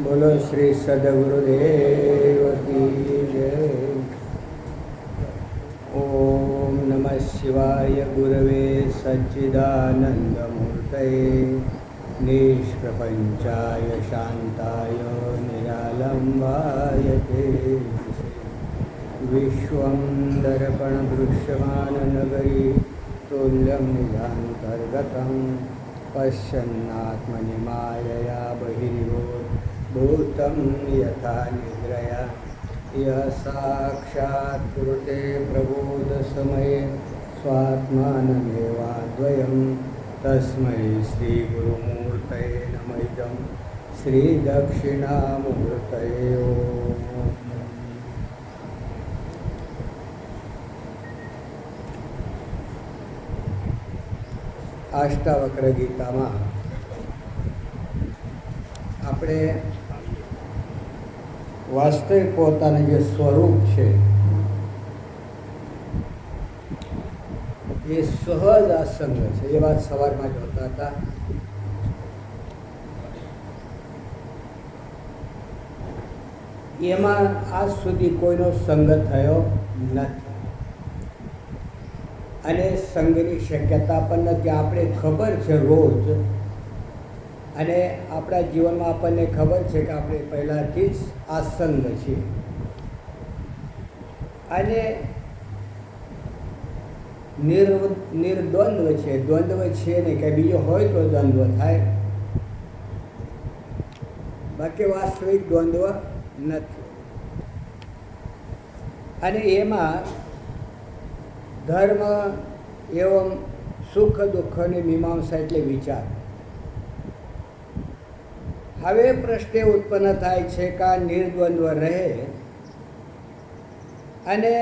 बोलो श्री सद्गुरुदेव की जय। ओम नमः शिवाय गुरवे सच्चिदानंदमूर्तये निष्प्रपंचाय शांताय निरालंबाय ते विश्वं दर्पणदृश्यमाननगरी तुल्यं निजान्तर्गतं पश्यन्नात्मनि मायया बहिर्भूतं यथा निद्रया यः साक्षात् कुरुते प्रबोधसमये स्वात्मानमेवाद्वयं तस्मै श्रीगुरुमूर्तये नमः इदं श्रीदक्षिणामूर्तये ओम्। अष्टावक्र गीता में આપણે વાસ્તવિક પોતાનું જે સ્વરૂપ છે એ સહજ આસંગ છે એ વાત સવારમાં જોતા હતા। એમાં આજ સુધી કોઈનો સંગ થયો નથી અને સંગની શક્યતા પણ નથી। આપણે ખબર છે રોજ અને આપણા જીવનમાં આપણને ખબર છે કે આપણે પહેલાંથી જ આસંગ છીએ અને નિર્દ્વંદ્વ છે। દ્વંદ્વ છે નહીં કે બીજો હોય તો દ્વંદ્વ થાય, બાકી વાસ્તવિક દ્વંદ્વ નથી। અને એમાં ધર્મ એવं સુખ દુઃખની મીમાંસા એટલે વિચાર। હવે પ્રશ્ન ઉત્પન્ન થાય છે કે આ નિર્દ્વંદ્વ રહે અને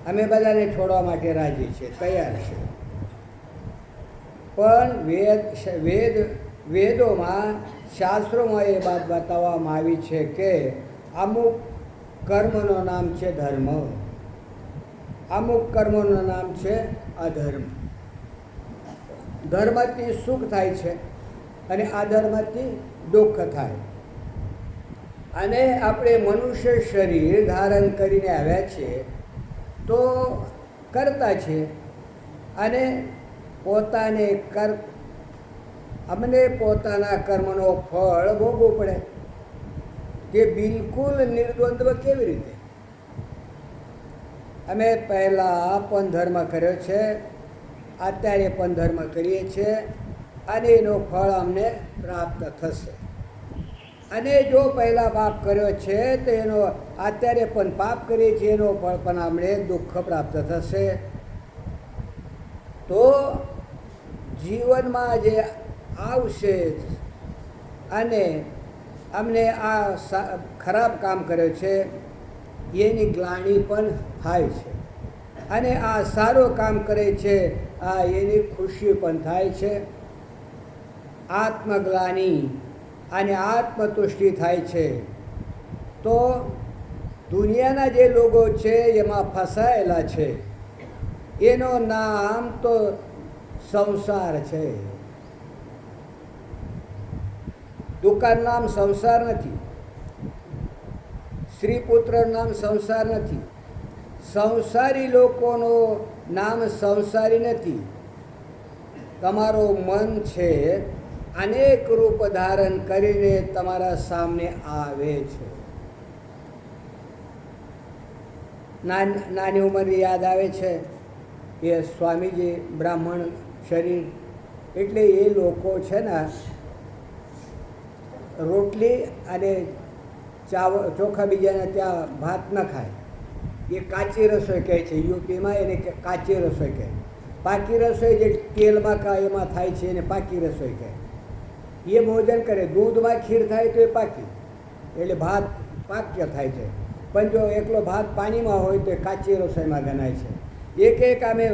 અમે બધાને છોડવા માટે રાજી છે, તૈયાર છે, પણ વેદોમાં શાસ્ત્રોમાં એ વાત બતાવવામાં આવી છે કે અમુક કર્મનું નામ છે ધર્મ, અમુક કર્મોનું નામ છે અધર્મ। ધર્મથી સુખ થાય છે અને અધર્મથી દુઃખ થાય। અને આપણે મનુષ્ય શરીર ધારણ કરીને આવ્યા છીએ તો કરતા છે અને અમને પોતાના કર્મનો ફળ ભોગવવું પડે। તે બિલકુલ નિર્દ્વંદ્વ કેવી રીતે? અમે પહેલાં પણ ધર્મ કર્યો છે, અત્યારે પણ ધર્મ કરીએ છીએ અને એનો ફળ અમને પ્રાપ્ત થશે। અને જો પહેલાં પાપ કર્યો છે તો એનો અત્યારે પણ પાપ કરીએ છીએ, એનો ફળ પણ અમને દુઃખ પ્રાપ્ત થશે। તો જીવનમાં જે આવશે અને અમને આ ખરાબ કામ કર્યો છે એની ગ્લાનિ પણ થાય છે અને આ સારું કામ કરે છે એની ખુશી પણ થાય છે। આત્મગ્લાનિ અને આત્મતુષ્ટિ થાય છે। તો દુનિયાના જે લોકો છે એમાં ફસાયેલા છે, એનું નામ તો સંસાર છે। દુકાનનું નામ સંસાર નથી, સ્ત્રી પુત્રનું નામ સંસાર નથી, સંસારી લોકોનું નામ સંસારી નથી। તમારું મન છે અનેક રૂપ ધારણ કરીને તમારા સામે આવે છે। નાની ઉંમરે યાદ આવે છે એ સ્વામીજી બ્રાહ્મણ શરીર એટલે એ લોકો છે ને રોટલી અને ચોખા બીજાને ત્યાં ભાત ન ખાય, એ કાચી રસોઈ કહે છે। યુપીમાં એને કાચી રસોઈ કહે। પાકી રસોઈ જે તેલમાં એમાં થાય છે એને પાકી રસોઈ કહે। એ ભોજન કરે, દૂધમાં ખીર થાય તો એ પાકી એટલે ભાત પાક્ય થાય છે, પણ જો એકલો ભાત પાણીમાં હોય તો એ કાચી રસોઈમાં ગણાય છે। એક અમે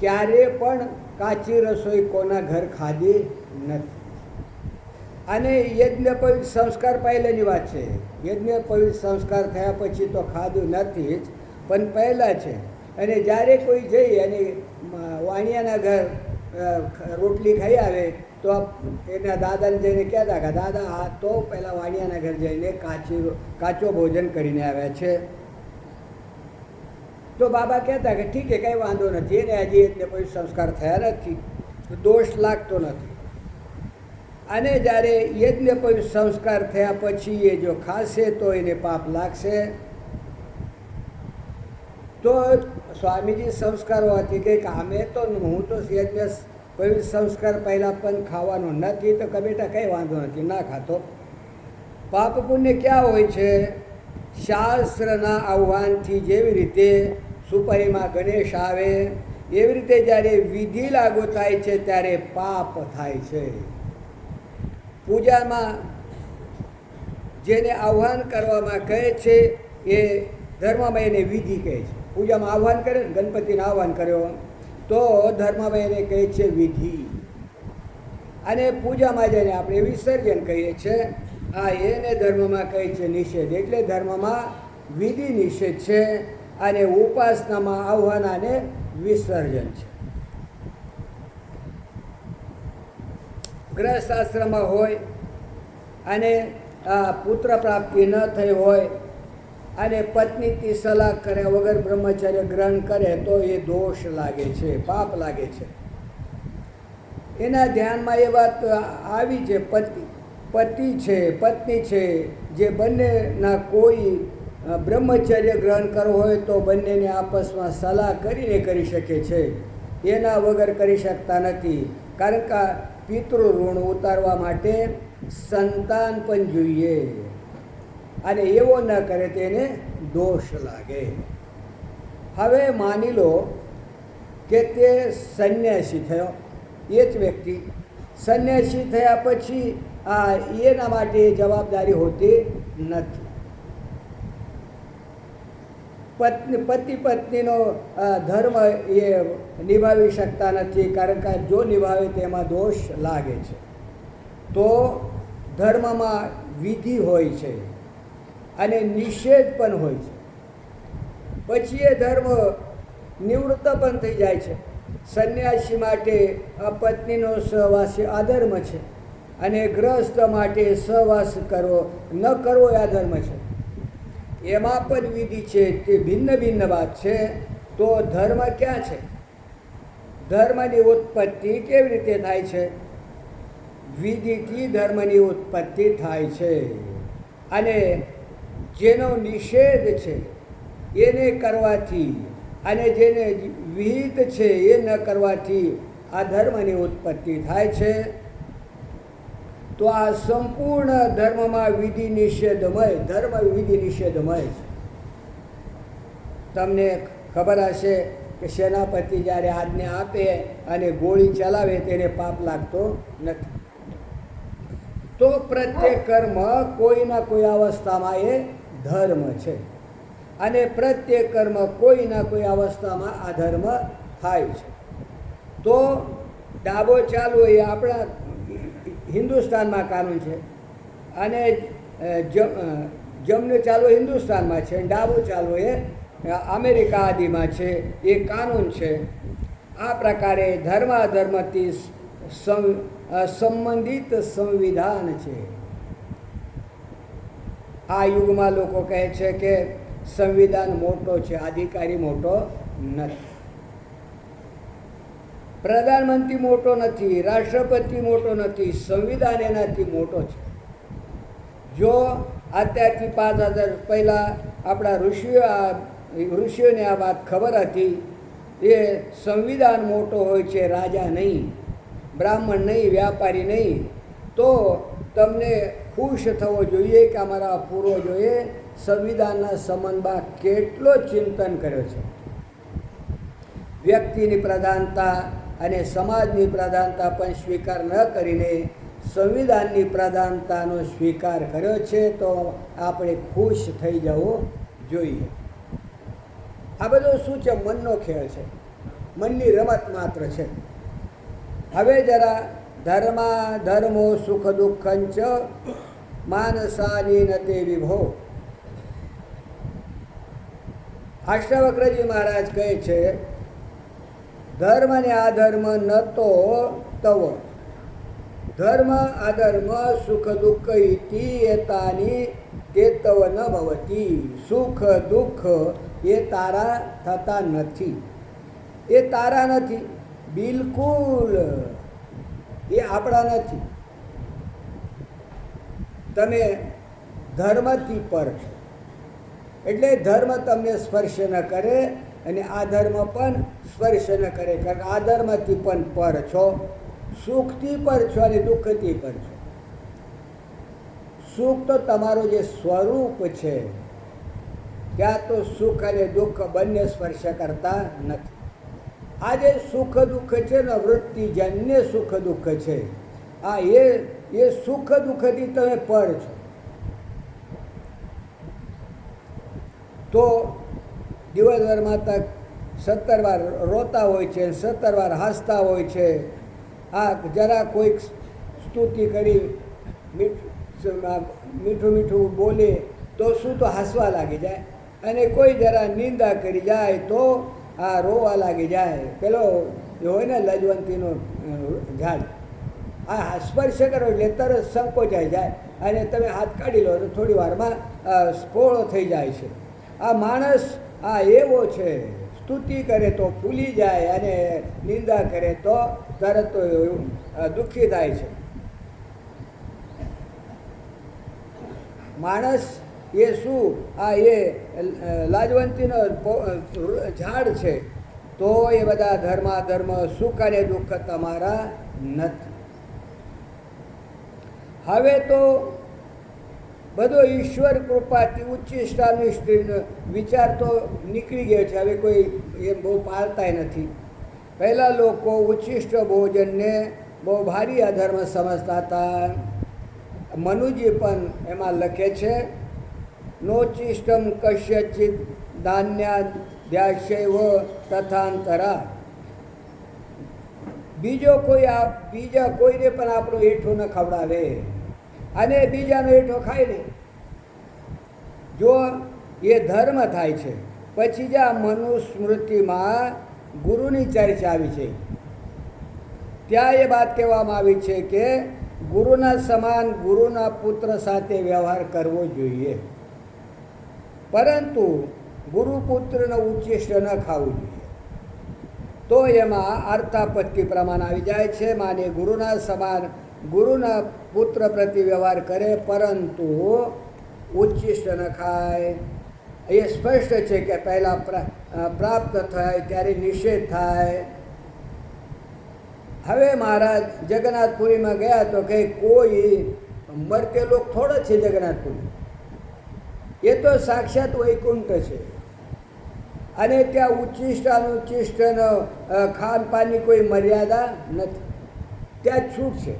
ક્યારે પણ કાચી રસોઈ કોના ઘર ખાધી નથી। અને યજ્ઞોપવિત સંસ્કાર પહેલાંની વાત છે। યજ્ઞોપવિત સંસ્કાર થયા પછી તો ખાધું નથી જ, પણ પહેલાં છે। અને જ્યારે કોઈ જઈ અને વાણિયાના ઘર રોટલી ખાઈ આવે તો એના દાદાને જઈને કહેતા કે દાદા આ તો પહેલાં વાણિયાના ઘર જઈને કાચો ભોજન કરીને આવ્યા છે. તો બાબા કહેતા કે ઠીક છે, કંઈ વાંધો નથી, એને હજી એટલે કોઈ સંસ્કાર થયા નથી, દોષ લાગતો નથી. અને જ્યારે યજ્ઞ કોઈ સંસ્કાર થયા પછી એ જો ખાશે તો એને પાપ લાગશે. તો સ્વામીજી સંસ્કારો હતી કે અમે તો હું તો યજ્ઞ કોઈ સંસ્કાર પહેલાં પણ ખાવાનો નથી, તો કે બેટા કંઈ વાંધો નથી, ના ખાતો. પાપ પુણ્ય ક્યાં હોય છે? શાસ્ત્રના આહ્વાનથી જેવી રીતે સુપારીમાં ગણેશ આવે એવી રીતે જ્યારે વિધિ લાગુ થાય છે ત્યારે પાપ થાય છે. પૂજામાં જેને આહ્વાન કરવામાં કહે છે એ ધર્મમાં એને વિધિ કહે છે. પૂજામાં આહ્વાન કરે ને, ગણપતિને આહ્વાન કર્યો તો ધર્મમાં એને કહે છે વિધિ. અને પૂજામાં જેને આપણે વિસર્જન કહીએ છીએ એને ધર્મમાં કહે છે નિષેધ. એટલે ધર્મમાં વિધિ નિષેધ છે અને ઉપાસનામાં આહ્વાન અને વિસર્જન છે. ગ્રહશાસ્ત્રમાં હોય અને પુત્ર પ્રાપ્તિ ન થઈ હોય અને પત્નીથી સલાહ કર્યા વગર બ્રહ્મચર્ય ગ્રહણ કરે તો એ દોષ લાગે છે, પાપ લાગે છે. એના ધ્યાનમાં એ વાત આવી છે, પતિ છે પત્ની છે જે બંનેના કોઈ બ્રહ્મચર્ય ગ્રહણ કરવું હોય તો બંનેને આપસમાં સલાહ કરીને કરી શકે છે, એના વગર કરી શકતા નથી. કારણ કે પિતૃ ઋણ ઉતારવા માટે સંતાન પણ જોઈએ અને એવો ન કરે તેને દોષ લાગે. હવે માની લો કે તે સંન્યાસી થયો, એ જ વ્યક્તિ સંન્યાસી થયા પછી એના માટે જવાબદારી હોતી નથી. પતિ પત્નીનો ધર્મ એ નિભાવી શકતા નથી, કારણ કે જો નિભાવે તેમાં દોષ લાગે છે. તો ધર્મમાં વિધિ હોય છે અને નિષેધ પણ હોય છે. પછી એ ધર્મ નિવૃત્ત પણ થઈ જાય છે. સંન્યાસી માટે પત્નીનો સહવાસ અધર્મ છે અને ગૃહસ્થ માટે સહવાસ કરવો ન કરવો એ અધર્મ છે. એમાં પણ વિધિ છે, તે ભિન્ન ભિન્ન વાત છે. તો ધર્મ ક્યાં છે? ધર્મની ઉત્પત્તિ કેવી રીતે થાય છે? વિધિથી ધર્મની ઉત્પત્તિ થાય છે. અને જેનો નિષેધ છે એને કરવાથી અને જેને વિહિત છે એ ન કરવાથી આ ધર્મની ઉત્પત્તિ થાય છે. તો આ સંપૂર્ણ ધર્મમાં વિધિ નિષેધમય, ધર્મ વિધિ નિષેધમય છે. તમને ખબર હશે કે સેનાપતિ જ્યારે આજ્ઞા આપે અને ગોળી ચલાવે તેને પાપ લાગતો નથી. તો પ્રત્યેક કર્મ કોઈના કોઈ અવસ્થામાં એ ધર્મ છે અને પ્રત્યેક કર્મ કોઈના કોઈ અવસ્થામાં અધર્મ થાય છે. તો ડાબો ચાલવો એ આપણા હિન્દુસ્તાનમાં કાનૂન છે અને જમણું ચાલવું હિન્દુસ્તાનમાં છે, ડાબું ચાલવું એ અમેરિકા આદિમાં છે, એ કાનૂન છે. આ પ્રકારે ધર્મ અધર્મથી સંબંધિત સંવિધાન છે. આ યુગમાં લોકો કહે છે કે સંવિધાન મોટો છે, અધિકારી મોટો નથી. પ્રધાનમંત્રી મોટો નથી, રાષ્ટ્રપતિ મોટો નથી, સંવિધાન એનાથી મોટો છે. જો અત્યારથી 5000 પહેલાં આપણા ઋષિઓને આ વાત ખબર હતી, એ સંવિધાન મોટો હોય છે, રાજા નહીં, બ્રાહ્મણ નહીં, વ્યાપારી નહીં. તો તમને ખુશ થવો જોઈએ કે અમારા પૂર્વજોએ સંવિધાનના સંબંધમાં કેટલો ચિંતન કર્યો છે. વ્યક્તિની પ્રધાનતા અને સમાજની પ્રધાનતા પણ સ્વીકાર ન કરીને સંવિધાનની પ્રધાનતાનો સ્વીકાર કર્યો છે. તો આપણે ખુશ થઈ જવું જોઈએ. આ બધું શું છે? મનનો ખેલ છે, મનની રમત માત્ર છે. હવે જરા ધર્મો સુખ દુઃખંચ માનસાની નતે વિભો. અષ્ટાવક્રજી મહારાજ કહે છે, ધર્મ ને અધર્મ ન તો તવ ધર્મ અધર્મ સુખ દુઃખ ઇતિ એતાની કેતવ ન ભવતી. સુખ દુઃખ એ તારા થતા નથી, એ તારા નથી, બિલકુલ એ આપણા નથી. તમે ધર્મથી પર છો એટલે ધર્મ તમને સ્પર્શ ન કરે અને આ ધર્મ પણ સ્પર્શ ન કરે, કારણ કે આ ધર્મથી પણ પર છો, સુખથી પર છો અને દુઃખથી પર છો. સુખ તો તમારું જે સ્વરૂપ છે ત્યાં તો સુખ અને દુઃખ બંને સ્પર્શ કરતા નથી. આ જે સુખ દુઃખ છે ને વૃત્તિજન્ય સુખ દુઃખ છે, આ એ સુખ દુઃખથી તમે પર છો. તો દિવસભરમાં તક 17 વાર રોતા હોય છે, 17 વાર હસતા હોય છે. આ જરા કોઈક સ્તુતિ કરી મીઠું મીઠું બોલે તો શું તો હસવા લાગી જાય, અને કોઈ જરા નિંદા કરી જાય તો આ રોવા લાગી જાય. પેલો હોય ને લજવંતીનો ઝાડ, આ સ્પર્શ કરો એટલે તરત સંકોચાઈ જાય અને તમે હાથ કાઢી લો તો થોડી વારમાં સ્ફોળો થઈ જાય છે. આ માણસ આ એવો છે, સ્તુતિ કરે તો ફૂલી જાય અને નિંદા કરે તો તરત દુઃખી થાય છે. માણસ એ શું, આ એ લાજવંતીનો ઝાડ છે, તો એ બધા ધર્માધર્મ સુખ અને દુઃખ તમારા નથી. હવે તો બધો ઈશ્વર કૃપાથી ઉચ્ચિષ્ટાનિષ્ઠ વિચાર તો નીકળી ગયો છે. હવે કોઈ એમ બહુ પાળતાય નથી. પહેલાં લોકો ઉચ્ચિષ્ટ ભોજનને બહુ ભારી અધર્મ સમજતા હતા. મનુજી પણ એમાં લખે છે, નોચિષ્ટમ કશ્યચિત ધાન્યાદ્યાશૈવ તથાંતરા. બીજા કોઈને પણ આપણું એઠું ન ખવડાવે અને બીજાનો એઠો ખાય ને, જો એ ધર્મ થાય છે. પછી જ આ મનુસ્મૃતિમાં ગુરુની ચર્ચા આવી છે. ત્યાં એ વાત કહેવામાં આવી છે કે ગુરુના સમાન ગુરુના પુત્ર સાથે વ્યવહાર કરવો જોઈએ, પરંતુ ગુરુપુત્રનો ઉચ્ચિષ્ટ ન ખાવું જોઈએ. તો એમાં અર્થાપત્તિ પ્રમાણ આવી જાય છે. માને ગુરુના સમાન ગુરુના પુત્ર પ્રતિ વ્યવહાર કરે પરંતુ ઉચ્ચિષ્ટ ન ખાય. એ સ્પષ્ટ છે કે પહેલાં પ્રાપ્ત થાય ત્યારે નિષેધ થાય. હવે મહારાજ જગન્નાથપુરીમાં ગયા તો કે કોઈ મરતે લોક થોડો છે જગન્નાથપુરી, એ તો સાક્ષાત વૈકુંઠ છે. અને ત્યાં ઉચ્ચિષ્ટ અનુચ્ચિષ્ટનો ખાનપાનની કોઈ મર્યાદા નથી, ત્યાં છૂટ છે.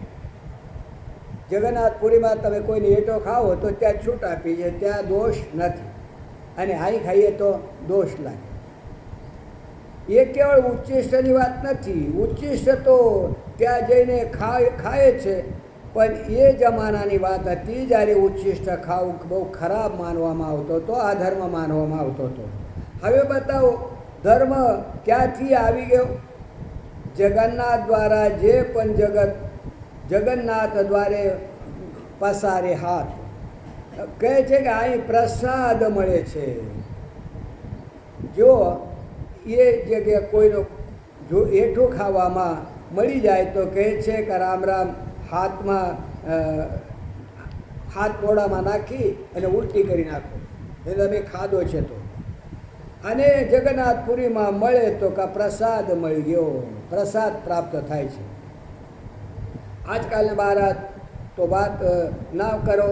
જગન્નાથપુરીમાં તમે કોઈને એટો ખાઓ તો ત્યાં છૂટ આપી છે, ત્યાં દોષ નથી. અને અહીં ખાઈએ તો દોષ લાગે. એ કેવળ ઉચ્ચિષ્ટની વાત નથી. ઉચ્ચિષ્ટ તો ત્યાં જઈને ખાય છે, પણ એ જમાનાની વાત હતી જ્યારે ઉચ્ચિષ્ટ ખાવું બહુ ખરાબ માનવામાં આવતો હતો, આ ધર્મ માનવામાં આવતો હતો. હવે બતાવો ધર્મ ક્યાંથી આવી ગયો? જગન્નાથ દ્વારા જે પણ જગન્નાથ દ્વારે પસારે હાથ કહે છે કે અહીં પ્રસાદ મળે છે. જો એ જગ્યાએ કોઈનો જો એઠું ખાવામાં મળી જાય તો કહે છે કે રામ રામ હાથમાં હાથ મોઢામાં નાખી અને ઉલટી કરી નાખો, એ તમે ખાધો છે તો. અને જગન્નાથપુરીમાં મળે તો કે પ્રસાદ મળી ગયો, પ્રસાદ પ્રાપ્ત થાય છે. આજકાલ મહારાજ તો વાત ના કરો.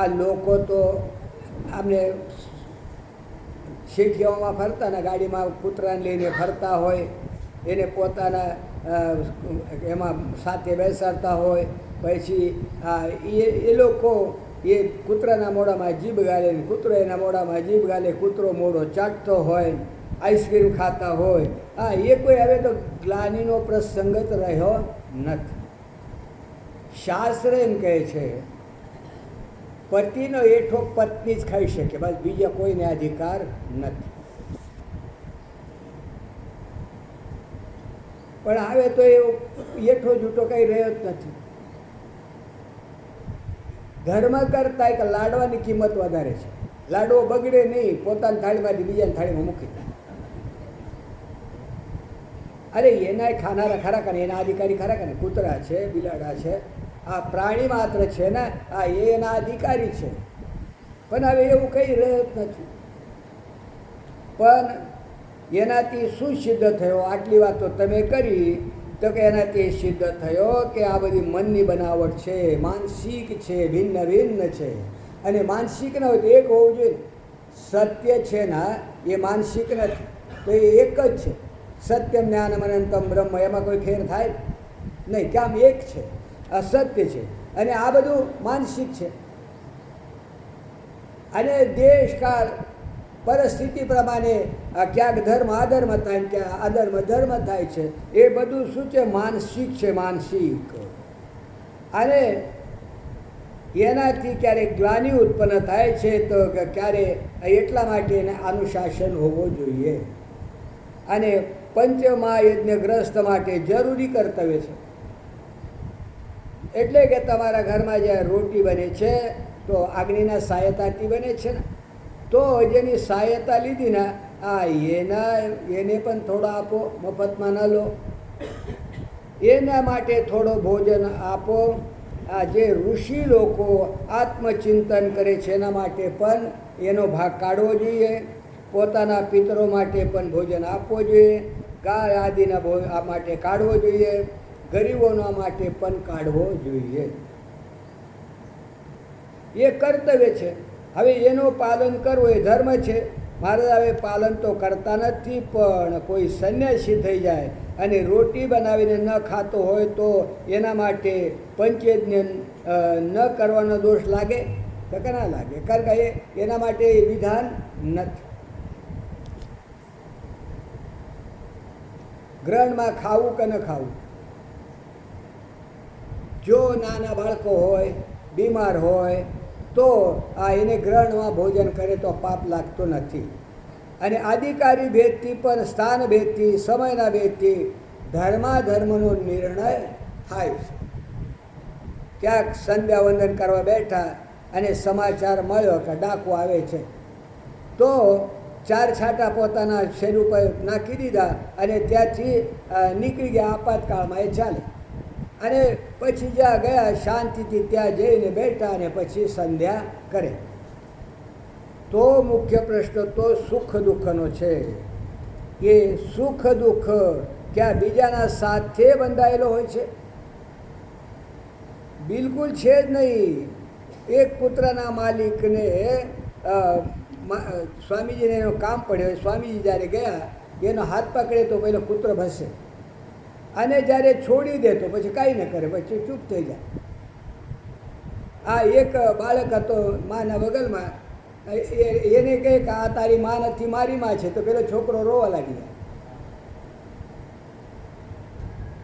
આ લોકો તો આમને શેઠિયાઓમાં ફરતા ને ગાડીમાં કૂતરાને લઈને ફરતા હોય, એને પોતાના એમાં સાથે બેસાડતા હોય. પછી એ લોકો એ કૂતરાના મોઢામાં જીભ ગાલે, કૂતરો એના મોઢામાં જીભ ગાલે, કૂતરો મોઢો ચાટતો હોય, આઈસ્ક્રીમ ખાતા હોય. એ કોઈ હવે તો ગ્લાનિનો પ્રસંગ જ રહ્યો નથી. શાસ્ત્ર એમ કહે છે પતિનો એઠો પત્ની જ ખાઈ શકે, બસ બીજા કોઈને અધિકાર નથી. પણ હવે તો એ એઠો જૂઠો કંઈ રહ્યો જ નથી. ધર્મ કરતા કે લાડવાની કિંમત વધારે છે. લાડવો બગડે નહીં, પોતાની થાળીમાંથી બીજાની થાળીમાં મૂકી દે. અરે એના ખાનારા ખરા કરે, એના અધિકારી ખરા કરે. કૂતરા છે, બિલાડા છે, આ પ્રાણી માત્ર છે ને, આ એના અધિકારી છે. પણ હવે એવું કંઈ રહ્યો જ નથી. પણ એનાથી શું સિદ્ધ થયો? આટલી વાતો તમે કરી તો કે એનાથી સિદ્ધ થયો કે આ બધી મનની બનાવટ છે, માનસિક છે, ભિન્ન ભિન્ન છે. અને માનસિક ન હોય તો એક હોવું જોઈએ. સત્ય છે ને એ માનસિક નથી, તો એ એક જ છે. સત્યમ જ્ઞાનમ અનંતમ બ્રહ્મ, એમાં કોઈ ફેર થાય નહીં, કે આમ એક છે, અસત્ય છે. અને આ બધું માનસિક છે. અને દેશ કાળ પરિસ્થિતિ પ્રમાણે ક્યાંક ધર્મ અધર્મ થાય, ક્યાં અધર્મ ધર્મ થાય છે. એ બધું શું છે? માનસિક છે, માનસિક. અને એનાથી ક્યારેક ગ્લાનિ ઉત્પન્ન થાય છે તો ક્યારે એટલા માટે એને અનુશાસન હોવો જોઈએ. અને પંચમહાયજ્ઞગ્રસ્ત માટે જરૂરી કર્તવ્ય છે. એટલે કે તમારા ઘરમાં જ્યારે રોટી બને છે તો અગ્નિના સહાયતાથી બને છે ને, તો જેની સહાયતા લીધી ને એને પણ થોડો આપો, મફતમાં ન લો. એના માટે થોડો ભોજન આપો. આ જે ઋષિ લોકો આત્મચિંતન કરે છે એના માટે પણ એનો ભાગ કાઢવો જોઈએ. પોતાના પિતરો માટે પણ ભોજન આપવો જોઈએ. ગાય આદિના માટે કાઢવો જોઈએ. ગરીબોના માટે પણ કાઢવો જોઈએ. એ કર્તવ્ય છે. હવે એનું પાલન કરવું એ ધર્મ છે. મહારાજ હવે પાલન તો કરતા નથી, પણ કોઈ સંન્યાસી થઈ જાય અને રોટી બનાવીને ન ખાતો હોય તો એના માટે પંચયજ્ઞ ન કરવાનો દોષ લાગે? તો કે ના લાગે, કારણ કે એના માટે વિધાન નથી. ગ્રહણમાં ખાવું કે ન ખાવું, જો નાના બાળકો હોય, બીમાર હોય તો એને ગ્રહણમાં ભોજન કરે તો પાપ લાગતો નથી. અને અધિકારી ભેદથી પણ સ્થાન ભેદથી, સમયના ભેદથી ધર્માધર્મનો નિર્ણય થાય છે. ક્યાંક સંધ્યા વંદન કરવા બેઠા અને સમાચાર મળ્યો કે ડાકુ આવે છે, તો 4 છાંટા પોતાના શરીર ઉપર નાખી દીધા અને ત્યાંથી નીકળી ગયા. આપાતકાળમાં એ ચાલે. અને પછી જ્યાં ગયા શાંતિથી ત્યાં જઈને બેઠા અને પછી સંધ્યા કરે. તો મુખ્ય પ્રશ્ન તો સુખ દુઃખનો છે. એ સુખ દુઃખ ક્યાં બીજાના સાથે બંધાયેલો હોય છે? બિલકુલ છે જ નહીં. એક પુત્રના માલિકને સ્વામીજીને એનું કામ પડ્યું. સ્વામીજી જ્યારે ગયા એનો હાથ પકડે તો પહેલો પુત્ર ભસે, અને જ્યારે છોડી દે તો પછી કાંઈ ન કરે, પછી ચૂપ થઈ જાય. આ એક બાળક હતો માના બગલમાં, એને કહે કે આ તારી માં નથી, મારી માં છે, તો પેલો છોકરો રોવા લાગી જાય.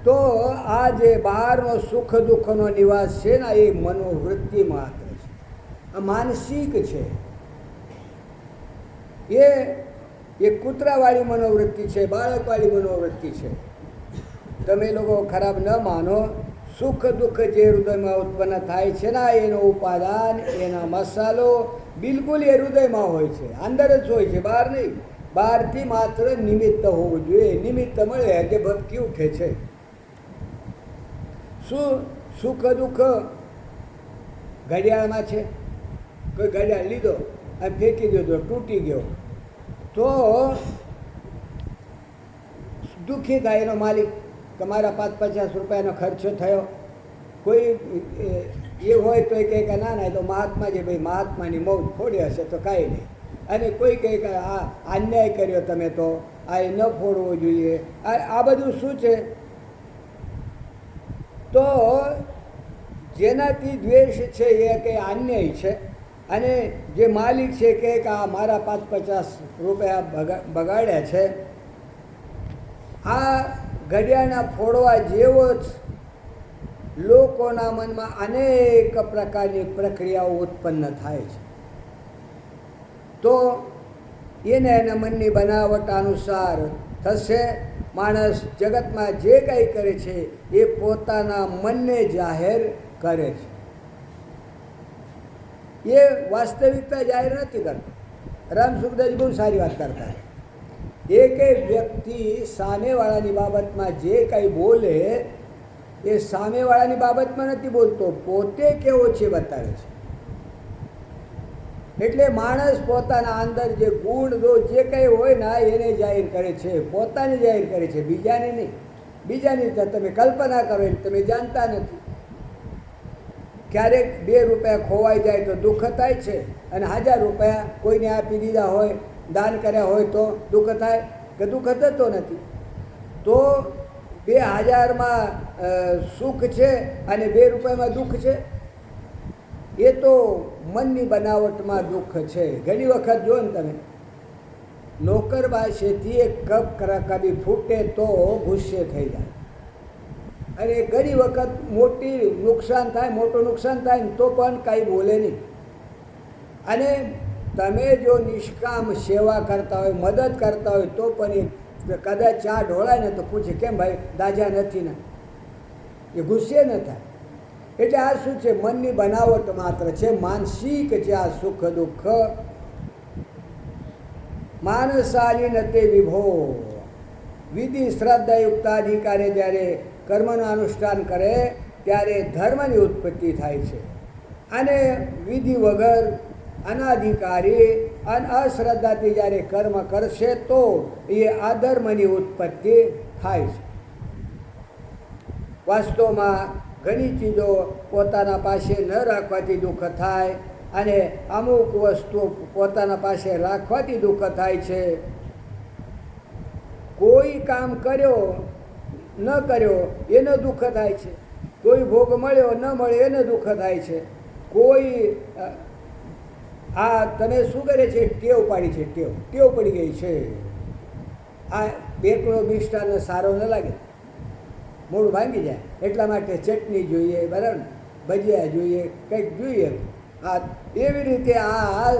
તો આ જે બહારનો સુખ દુઃખનો નિવાસ છે ને, એ મનોવૃત્તિ માત્ર છે, આ માનસિક છે. એ કૂતરાવાળી મનોવૃત્તિ છે, બાળકવાળી મનોવૃત્તિ છે. તમે લોકો ખરાબ ન માનો. સુખ દુઃખ જે હૃદયમાં ઉત્પન્ન થાય છે ને, એનો ઉપાદાન, એના મસાલો બિલકુલ એ હૃદયમાં હોય છે, અંદર જ હોય છે, બહાર નહીં. બહારથી માત્ર નિમિત્ત હોવું જોઈએ. નિમિત્ત મળે કે ભક્તિ ઉઠે છે. શું સુખ દુઃખ ઘડિયાળમાં છે? કોઈ ઘડિયાળ લીધો અને ફેંકી દીધો, તૂટી ગયો, તો દુઃખી થાય એનો માલિક. તમારા 5-50 રૂપિયાનો ખર્ચો થયો. કોઈ એ હોય તો એ કહે કે ના ના, એ તો મહાત્મા છે ભાઈ, મહાત્માની મોજ ફોડી હશે તો કાંઈ નહીં. અને કોઈ કહે કે આ અન્યાય કર્યો તમે, તો આ એ ન ફોડવો જોઈએ. આ બધું શું છે? તો જેનાથી દ્વેષ છે એ કે અન્યાય છે, અને જે માલિક છે કે આ મારા 5-50 રૂપિયા બગાડ્યા છે, આ ઘડિયાળના ફોડવા જેવો જ લોકોના મનમાં અનેક પ્રકારની પ્રક્રિયાઓ ઉત્પન્ન થાય છે. તો એના મનની બનાવટ અનુસાર થશે. માણસ જગતમાં જે કંઈ કરે છે એ પોતાના મનને જાહેર કરે છે, એ વાસ્તવિકતા જાહેર નથી કરતો. રામ સુખદાસ બહુ સારી વાત કરતા. એક વ્યક્તિ સામેવાળાની બાબતમાં જે કંઈ બોલે એ સામેવાળાની બાબતમાં નથી બોલતો, પોતે કેવો છે બતાવે છે. એટલે માણસ પોતાના અંદર જે ગુણ દોષ જે કંઈ હોય ને એને જાહેર કરે છે, પોતાને જાહેર કરે છે, બીજાને નહીં. બીજાની તો તમે કલ્પના કરો એટલે તમે જાણતા નથી. ક્યારેક 2 રૂપિયા ખોવાઈ જાય તો દુઃખ થાય છે, અને 1000 રૂપિયા કોઈને આપી દીધા હોય, દાન કર્યા હોય તો દુઃખ થાય કે દુઃખ થતો નથી. તો 2000માં સુખ છે અને 2 રૂપિયામાં દુઃખ છે, એ તો મનની બનાવટમાં દુઃખ છે. ઘણી વખત જો ને તમે નોકર પાસેથી એક કપ કબી ફૂટે તો ગુસ્સે થઈ જાય, અને ઘણી વખત મોટું નુકસાન થાય ને તો પણ કાંઈ બોલે નહીં. અને તમે જો નિષ્કામ સેવા કરતા હોય, મદદ કરતા હોય તો પણ એ કદાચ ચા ઢોળાય ને તો પૂછે કેમ ભાઈ દાજા નથી ને, એ ગુસ્સે ન થાય. એટલે આ શું છે? મનની બનાવટ માત્ર છે, માનસિક છે આ સુખ દુઃખ. માનસાની નતે વિભો વિધિ શ્રદ્ધાયુક્ત અધિકારે જ્યારે કર્મનું અનુષ્ઠાન કરે ત્યારે ધર્મની ઉત્પત્તિ થાય છે. અને વિધિ વગર અનાધિકારી અને અશ્રદ્ધાથી જ્યારે કર્મ કરશે તો એ અધર્મની ઉત્પત્તિ થાય છે. વાસ્તવમાં ઘણી ચીજો પોતાના પાસે ન રાખવાથી દુઃખ થાય, અને અમુક વસ્તુઓ પોતાના પાસે રાખવાથી દુઃખ થાય છે. કોઈ કામ કર્યો ન કર્યો એનો દુઃખ થાય છે, કોઈ ભોગ મળ્યો ન મળ્યો એને દુઃખ થાય છે. કોઈ આ તમે શું કરે છે? ટેવ પાડી છે, ટેવ પડી ગઈ છે. આ બેકડો મિષ્ટાન સારો ન લાગે, મોઢું ભાંગી જાય, એટલા માટે ચટણી જોઈએ, બરાબર ને, ભજીયા જોઈએ, કંઈક જોઈએ. આ એવી રીતે આ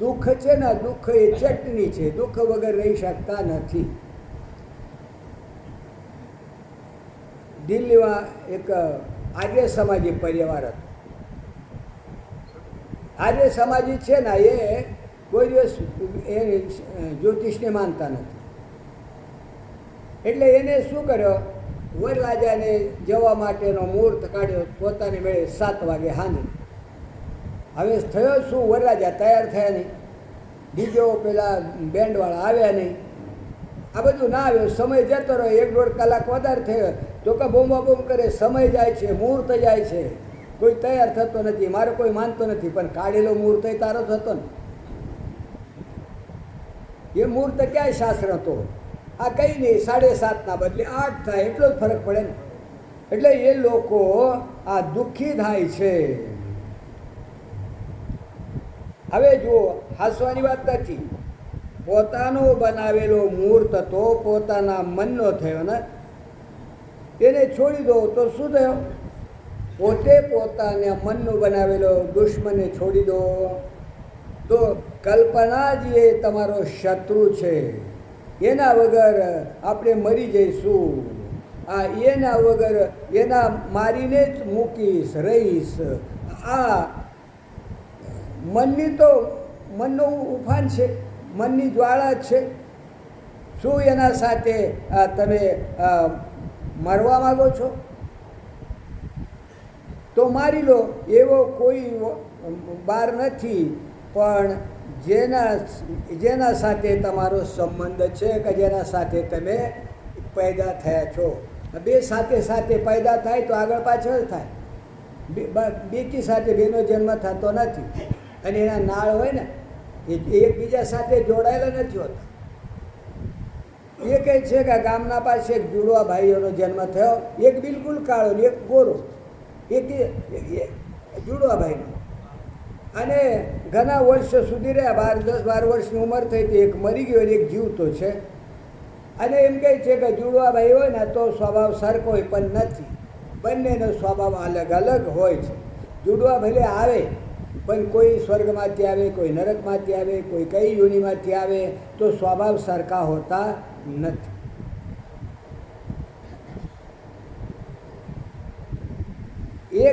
દુઃખ છે ને, દુઃખ એ ચટણી છે, દુઃખ વગર રહી શકતા નથી. દિલ્હીમાં એક આર્ય સમાજી પરિવાર હતો. આર્ય સમાજી છે ને એ કોઈ દિવસ એ જ્યોતિષને માનતા નથી. એટલે એને શું કર્યો? વરરાજાને જવા માટેનો મુહૂર્ત કાઢ્યો પોતાની મેળે 7 વાગે સાંજે. હવે થયો શું? વરરાજા તૈયાર થયા નહીં, બીજો પેલા બેન્ડવાળા આવ્યા નહીં, આ બધું ના આવ્યો. સમય જતો રહ્યો, 1-1.5 કલાક વધારે થયો તો કે બૂમા બૂમ કરે, સમય જાય છે, મુહૂર્ત જાય છે, કોઈ તૈયાર થતો નથી. મારો કોઈ માનતો નથી, પણ કાઢેલો મુહૂર્ત તારો થતો ને, એ મુહૂર્ત ક્યાંય શાસ્ત્ર હતો? આ કંઈ નહીં, 7:30ના બદલે 8 થાય, એટલો જ ફરક પડે ને. એટલે એ લોકો આ દુઃખી થાય છે. હવે જુઓ, હસવાની વાત નથી. પોતાનો બનાવેલો મુહૂર્ત તો પોતાના મનનો થયો ને, એને છોડી દો તો શું થયો? પોતે પોતાના મનનો બનાવેલો દુશ્મને છોડી દો તો કલ્પના જ એ તમારો શત્રુ છે. એના વગર આપણે મરી જઈશું. એના વગર એના મારીને જ મૂકીશ, રહીશ. આ મનનું ઉફાન છે, મનની જ્વાળા છે. શું એના સાથે તમે મરવા માગો છો? તો મારી લો, એવો કોઈ બાર નથી. પણ જેના સાથે તમારો સંબંધ છે કે જેના સાથે તમે પેદા થયા છો, બે સાથે પેદા થાય તો આગળ પાછળ થાય. બેકી સાથે બેનો જન્મ થતો નથી, અને એના નાળ હોય ને એ એકબીજા સાથે જોડાયેલા નથી હોતા. એ કહે છે કે ગામના પાસે એક જુડવા ભાઈઓનો જન્મ થયો, એક બિલકુલ કાળો ને એક ગોરો, એક જુડવા ભાઈનો. અને ઘણા વર્ષો સુધી રહ્યા, 10-12 વર્ષની ઉંમર થઈ હતી. એક મરી ગયો અને એક જીવતો છે. અને એમ કહે છે કે જુડવા ભાઈ હોય ને તો સ્વભાવ સરખો હોય, પણ નથી. બંનેનો સ્વભાવ અલગ અલગ હોય છે. જુડવા ભલે આવે, પણ કોઈ સ્વર્ગમાંથી આવે, કોઈ નરકમાંથી આવે, કોઈ કઈ યોનિમાંથી આવે, તો સ્વભાવ સરખા હોતા નથી.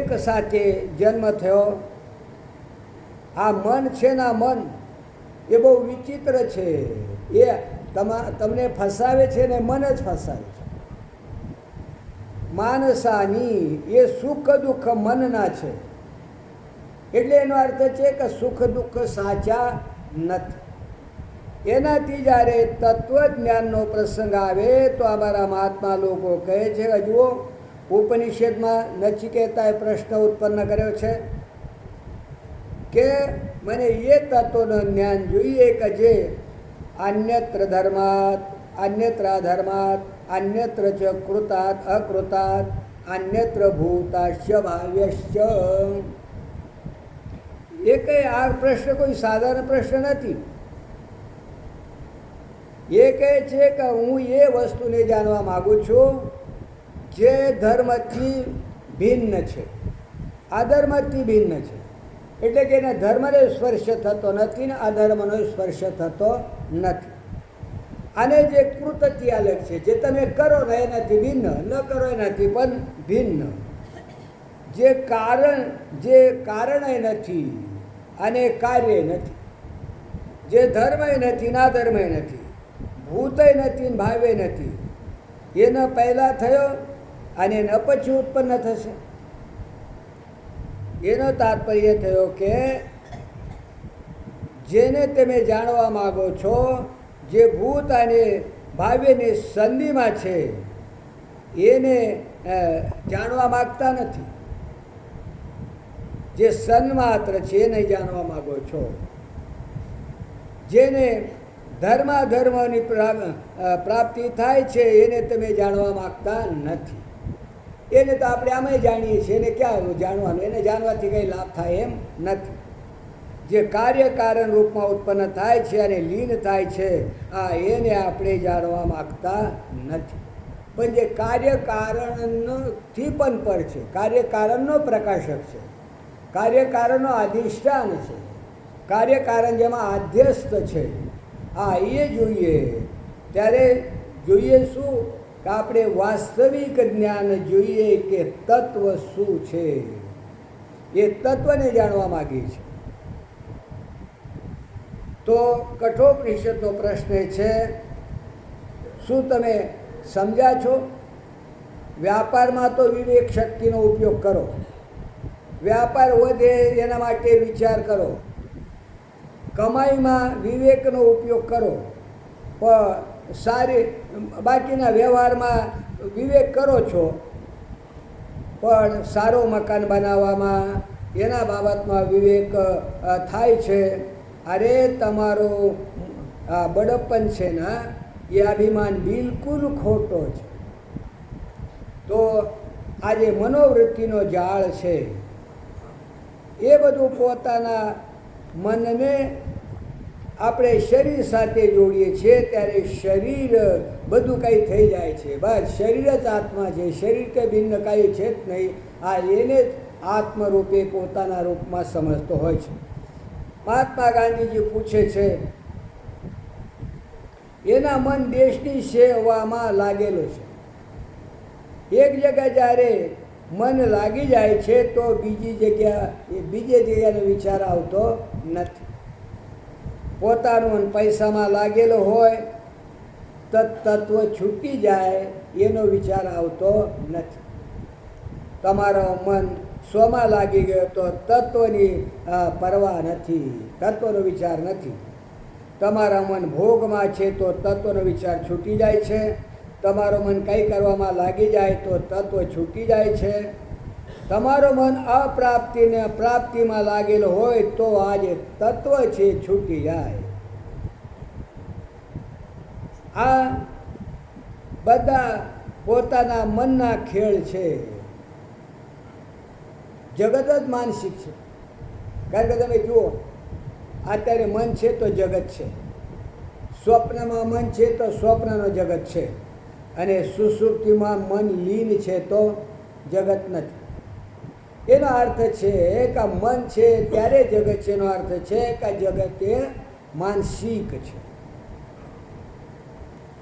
એક સાથે જન્મ થયો. આ મન છે ને, આ મન એ બહુ વિચિત્ર છે. એ તમને ફસાવે છે ને મન જ ફસાવે છે. માનસાની એ સુખ દુઃખ મનના છે. એટલે એનો અર્થ છે કે સુખ દુઃખ સાચા નથી. એનાથી જ્યારે તત્વજ્ઞાનનો પ્રસંગ આવે તો અમારા મહાત્મા લોકો કહે છે, જુઓ ઉપનિષદમાં નચિકેતાએ પ્રશ્ન ઉત્પન્ન કર્યો છે કે મને એ તત્વનું જ્ઞાન જોઈએ કે જે અન્યત્ર ધર્માત, અન્યત્ર અધર્માત, અન્યત્ર ચ કૃતાત અકૃતાત, અન્યત્ર ભૂતાશ્ય ભાવ્યશ્ચ. એ કંઈ આ પ્રશ્ન કોઈ સાધારણ પ્રશ્ન નથી. એ કહે છે કે હું એ વસ્તુને જાણવા માગું છું જે ધર્મથી ભિન્ન છે, અધર્મથી ભિન્ન છે. એટલે કે એને ધર્મને સ્પર્શ થતો નથી ને અધર્મનો સ્પર્શ થતો નથી. અને જે કૃતથી અલગ છે, જે તમે કરો ને એનાથી ભિન્ન, ન કરો એનાથી પણ ભિન્ન. જે કારણય નથી અને કાર્ય નથી, જે ધર્મય નથી ને અધર્મય નથી, ભૂતય નથી ને ભાવે નથી, એ ન પહેલાં થયો અને ન પછી ઉત્પન્ન થશે. એનો તાત્પર્ય થયો કે જેને તમે જાણવા માગો છો, જે ભૂત અને ભાવ્યની સંધિમાં છે, એને જાણવા માગતા નથી. જે સન્માત્ર છે એને જાણવા માગો છો. જેને ધર્માધર્મની પ્રાપ્તિ થાય છે એને તમે જાણવા માગતા નથી. એને તો આપણે આમે જાણીએ છીએ, એને ક્યાં જાણવાનું? એને જાણવાથી કંઈ લાભ થાય એમ નથી. જે કાર્યકારણ રૂપમાં ઉત્પન્ન થાય છે અને લીન થાય છે, એને આપણે જાણવા માગતા નથી. પણ જે કાર્યકારણથી પણ પર છે, કાર્યકારણનો પ્રકાશક છે, કાર્યકારણનો અધિષ્ઠાન છે, કાર્યકારણ જેમાં આધ્યસ્થ છે, એ જોઈએ. ત્યારે જોઈએ શું? કે આપણે વાસ્તવિક જ્ઞાન જોઈએ કે તત્વ શું છે. એ તત્વને જાણવા માગીએ છીએ. તો કઠોપનિષદનો પ્રશ્ન છે, શું તમે સમજ્યા છો? વ્યાપારમાં તો વિવેક શક્તિનો ઉપયોગ કરો, વ્યાપાર વધે એના માટે વિચાર કરો, કમાઈમાં વિવેકનો ઉપયોગ કરો, પણ બાકીના વ્યવહારમાં વિવેક કરો છો, પણ સારો મકાન બનાવવામાં એના બાબતમાં વિવેક થાય છે. અરે તમારો બળપણ છે ને એ અભિમાન બિલકુલ ખોટો છે. તો આજે મનોવૃત્તિનો જાળ છે, એ બધું પોતાના મનને આપણે શરીર સાથે જોડીએ છીએ ત્યારે શરીર બધું કંઈ થઈ જાય છે. બસ શરીર જ આત્મા છે, શરીર કે ભિન્ન કાંઈ છે જ નહીં. એને જ આત્મરૂપે પોતાના રૂપમાં સમજતો હોય છે. મહાત્મા ગાંધીજી પૂછે છે, એના મન દેશની સેવામાં લાગેલો છે. એક જગ્યા જ્યારે મન લાગી જાય છે તો બીજી જગ્યાનો વિચાર આવતો નથી. પોતાનું પૈસામાં લાગેલો હોય તો તત્વ છૂટી જાય એનો વિચાર આવતો નથી. તમારો મન સ્વમાં લાગી ગયો તો તત્વની પરવા નથી, તત્વનો વિચાર નથી. તમારા મન ભોગમાં છે તો તત્વનો વિચાર છૂટી જાય છે. તમારો મન કંઈ કરવામાં લાગી જાય તો તત્વ છૂટી જાય છે. તમારો મન અપ્રાપ્તિને પ્રાપ્તિમાં લાગેલો હોય તો આજે તત્વ છે છૂટી જાય. આ બધા પોતાના મનના ખેલ છે. જગત જ માનસિક છે. કારણ કે તમે જુઓ, અત્યારે મન છે તો જગત છે, સ્વપ્નમાં મન છે તો સ્વપ્નનો જગત છે, અને સુષુપ્તિમાં મન લીન છે તો જગત નથી. એનો અર્થ છે કે મન છે ત્યારે જગત છે. એનો અર્થ છે કે જગત એ માનસિક છે.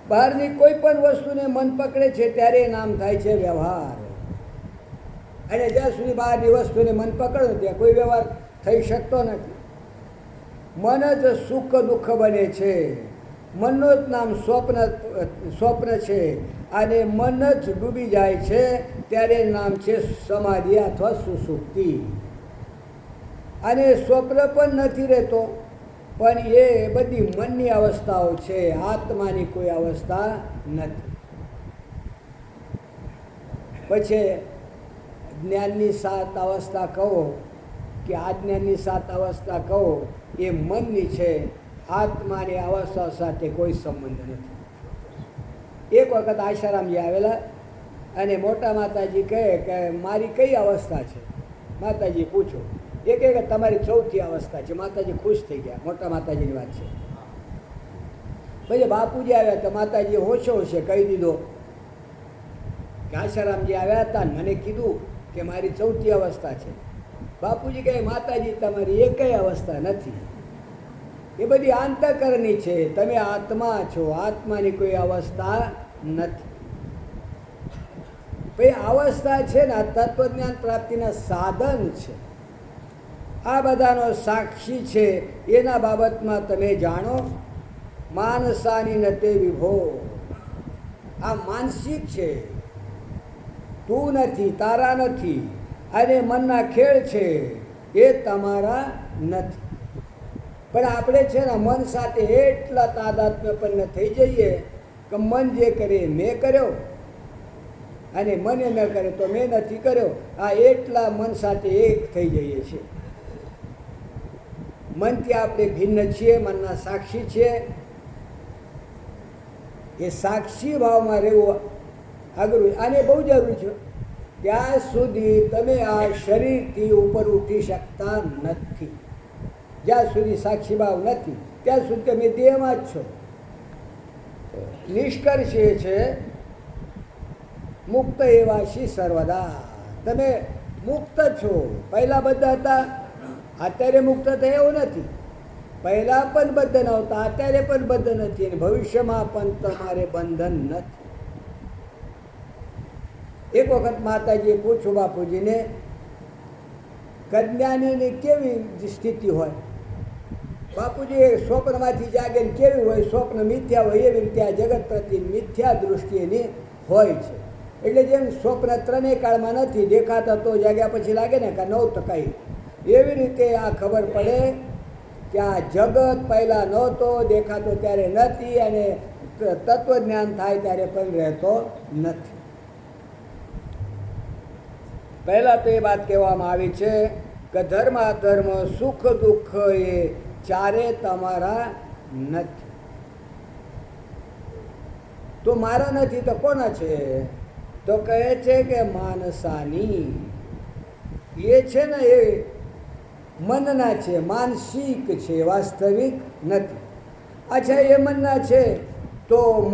બહારની કોઈ પણ વસ્તુને મન પકડે છે ત્યારે નામ થાય છે વ્યવહાર. અને જ્યાં સુધી બહારની વસ્તુને મન પકડો ત્યાં કોઈ વ્યવહાર થઈ શકતો નથી. મન જ સુખ દુઃખ બને છે. મનનું જ નામ સ્વપ્ન છે. અને મન જ ડૂબી જાય છે ત્યારે નામ છે સમાધિ અથવા સુષુપ્તિ. અને સ્વપ્ન પણ નથી રહેતો, પણ એ બધી મનની અવસ્થાઓ છે, આત્માની કોઈ અવસ્થા નથી. પછી જ્ઞાનની 7 અવસ્થા કહો કે આજ્ઞાનની 7 અવસ્થા કહો એ મનની છે, આત્માની અવસ્થા સાથે કોઈ સંબંધ નથી. એક વખત આશારામજી આવેલા અને મોટા માતાજી કહે કે મારી કઈ અવસ્થા છે? માતાજી પૂછો. એ કહે કે તમારી 4થી અવસ્થા છે. માતાજી ખુશ થઈ ગયા. મોટા માતાજીની વાત છે. પછી બાપુજી આવ્યા તો માતાજી હોશે કહી દીધો કે આશારામજી આવ્યા હતા ને મને કીધું કે મારી 4થી અવસ્થા છે. બાપુજી કહે માતાજી તમારી એકેય અવસ્થા નથી, એ બધી આંતકરની છે. તમે આત્મા છો, આત્માની કોઈ અવસ્થા નથી. ભાઈ અવસ્થા છે ને આ તત્વજ્ઞાન પ્રાપ્તિના સાધન છે. આ બધાનો સાક્ષી છે. એના બાબતમાં તમે જાણો. માનસાની નતે વિભો. આ માનસિક છે, તું નથી, તારા નથી. અને મનના ખેલ છે, એ તમારા નથી. પણ આપણે છે ને મન સાથે એટલા તાદાત્મ્યપન્ન થઈ જઈએ કે મન જે કરે મેં કર્યો અને મને ન કરે તો મેં નથી કર્યો. આ એટલા મન સાથે એક થઈ જઈએ છીએ. મનથી આપણે ભિન્ન છીએ, મનના સાક્ષી છીએ. એ સાક્ષી ભાવમાં રહેવું અઘરું, આને બહુ જરૂરી છે. ત્યાં સુધી તમે આ શરીરથી ઉપર ઉઠી શકતા નથી. જ્યાં સુધી સાક્ષી ભાવ નથી ત્યાં સુધી તમે દેહમાં જ છો. નિષ્કર્ષ એ છે મુક્ત એવાશી સર્વદા. તમે મુક્ત છો. પહેલાં બધા હતા, અત્યારે મુક્ત થયા એવું નથી. પહેલાં પણ બંધન નહોતા, અત્યારે પણ બંધન નથી, અને ભવિષ્યમાં પણ તમારે બંધન નથી. એક વખત માતાજીએ પૂછ્યું બાપુજીને કજ્ઞાનીની કેવી સ્થિતિ હોય? બાપુજી સ્વપ્નમાંથી જાગે ને કેવી હોય? સ્વપ્ન મિથ્યા હોય એવી રીતે આ જગત પ્રત્યે મિથ્યા દૃષ્ટિની હોય છે. એટલે જેમ સ્વપ્ન ત્રણેય કાળમાં નથી દેખાતા, તો જાગ્યા પછી લાગે ને કે 9%. એવી રીતે આ ખબર પડે કે આ જગત પહેલાં નહોતો, દેખાતો ત્યારે નથી, અને તત્વજ્ઞાન થાય ત્યારે પણ રહેતો નથી. પહેલાં તો એ વાત કહેવામાં આવી છે કે ધર્મ અધર્મ સુખ દુઃખ એ ચારે તમારા નથી. તો મારા નથી તો કોના છે? તો કહે છે કે માનસાની. એ છે ને એ મનના છે, માનસિક છે, વાસ્તવિક નથી. અચ્છા, એ મનના છે તો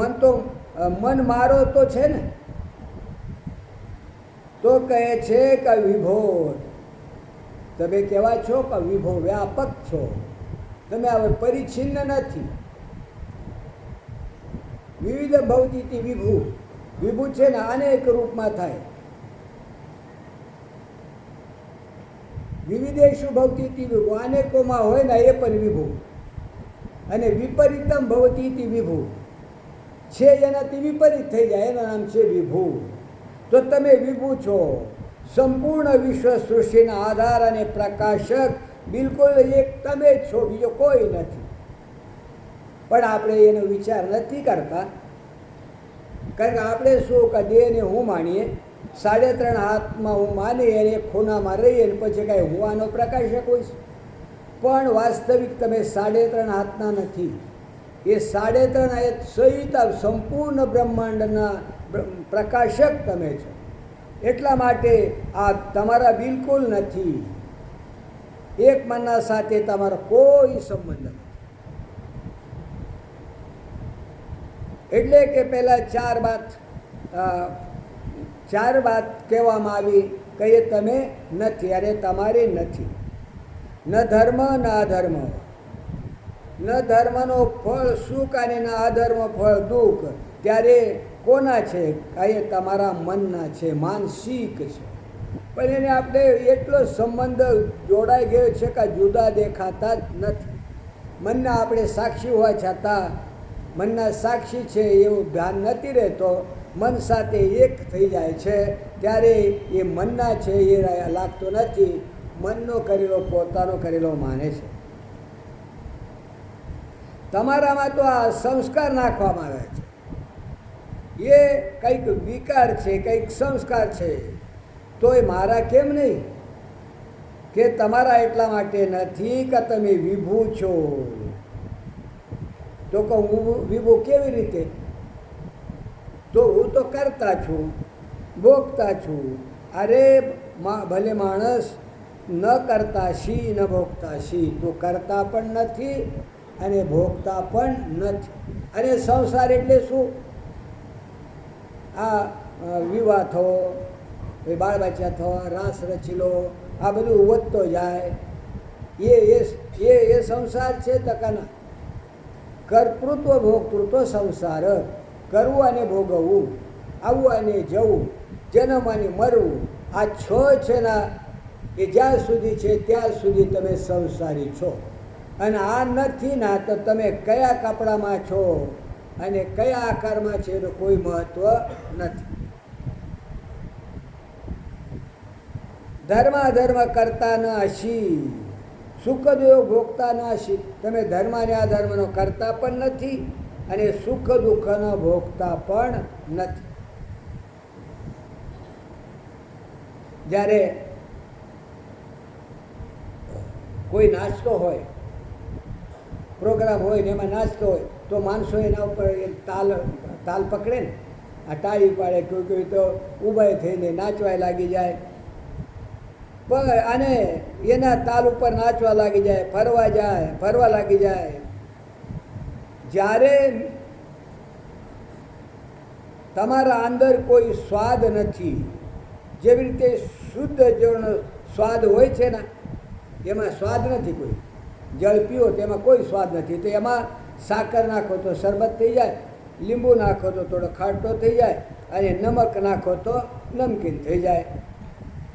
મન મારો તો છે ને? તો કહે છે કે વિભો. તમે કેવા છો કે વિભો, વ્યાપક છો. તમે હવે પરિચ્છિન્ન નથી. વિવિધ ભવતી વિભુ. વિભુ છે ને અનેક રૂપમાં થાય. વિવિધેશુ ભવતી વિભુ, અનેકોમાં હોય ને એ પણ વિભુ. અને વિપરીતમ ભવતી વિભુ છે, એનાથી વિપરીત થઈ જાય, એનું નામ છે વિભુ. તો તમે વિભુ છો. સંપૂર્ણ વિશ્વ સૃષ્ટિના આધાર અને પ્રકાશક બિલકુલ એક તમે જ છો, બીજો કોઈ નથી. પણ આપણે એનો વિચાર નથી કરતા. કારણ કે આપણે શું કે દેહને હું માનીએ, 3.5 હાથમાં હું માની અને ખૂણામાં રહીએ ને પછી કાંઈ હું આનો પ્રકાશક હોઈશ. પણ વાસ્તવિક તમે 3.5 હાથના નથી. એ 3.5 હાથ સહિત સંપૂર્ણ બ્રહ્માંડના પ્રકાશક તમે છો. એટલા માટે આ તમારા બિલકુલ નથી. એક મનના સાથે તમારો કોઈ સંબંધ નથી. એટલે કે પહેલાં 4 વાત કહેવામાં આવી કે એ તમે નથી, અરે તમારે નથી. ન ધર્મ ન અધર્મ. ન ધર્મનો ફળ સુખ અને ન અધર્મ ફળ દુઃખ. ત્યારે કોના છે? એ તમારા મનના છે, માનસિક છે. પણ એને આપણે એટલો સંબંધ જોડાઈ ગયો છે કે જુદા દેખાતા જ નથી. મનના આપણે સાક્ષી હોવા છતાં મનના સાક્ષી છે એવું ધ્યાન નથી રહેતો, મન સાથે એક થઈ જાય છે ત્યારે એ મનના છે એ લાગતો નથી, મનનો કરેલો પોતાનો કરેલો માને છે. તમારામાં તો આ સંસ્કાર નાખવામાં આવે છે, એ કંઈક વિકાર છે, કંઈક સંસ્કાર છે, તો એ મારા કેમ નહીં? કે તમારા એટલા માટે નથી કે તમે વિભુ છો. તો કહું હું વિભુ કેવી રીતે? તો હું તો કરતા છું, ભોગતા છું. અરે ભલે માણસ ન કરતા શી ન ભોગતા શી, તો કરતા પણ નથી અને ભોગતા પણ નથી. અને સંસાર એટલે શું? આ વિવાહ થવો, બાળ બચ્ચા થવા, રાસ રચીલો, આ બધું વધતો જાય, એ સંસાર છે. તકાના કર્તૃત્વ ભોગતૃત્વ સંસાર. કરવું અને ભોગવવું, આવવું અને જવું, જન્મ અને મરવું, આ છ છે ના, એ જ્યાં સુધી છે ત્યાં સુધી તમે સંસારી છો. અને આ નથી ના તો તમે કયા કપડામાં છો અને કયા આકારમાં છે એનું કોઈ મહત્વ નથી. ધર્માધર્મ કરતા ન હશી, સુખ દુઃખ ભોગતા ન હશી. તમે ધર્મ અને અધર્મનો કરતા પણ નથી અને સુખ દુઃખનો ભોગતા પણ નથી. જ્યારે કોઈ નાચતો હોય, પ્રોગ્રામ હોય ને એમાં નાચતો હોય તો માણસો એના ઉપર તાલ પકડે ને, આ તાળી પાડે, કોઈ કોઈ તો ઊભા થઈને નાચવા લાગી જાય. પણ અને એના તાલ ઉપર નાચવા લાગી જાય, ફરવા લાગી જાય. જ્યારે તમારા અંદર કોઈ સ્વાદ નથી, જેવી રીતે શુદ્ધ જળનો સ્વાદ હોય છે ને, એમાં સ્વાદ નથી. કોઈ જળ પીઓ તો એમાં કોઈ સ્વાદ નથી, તો એમાં સાકર નાખો તો શરબત થઈ જાય, લીંબુ નાખો તો થોડો ખાટો થઈ જાય, અને નમક નાખો તો નમકીન થઈ જાય.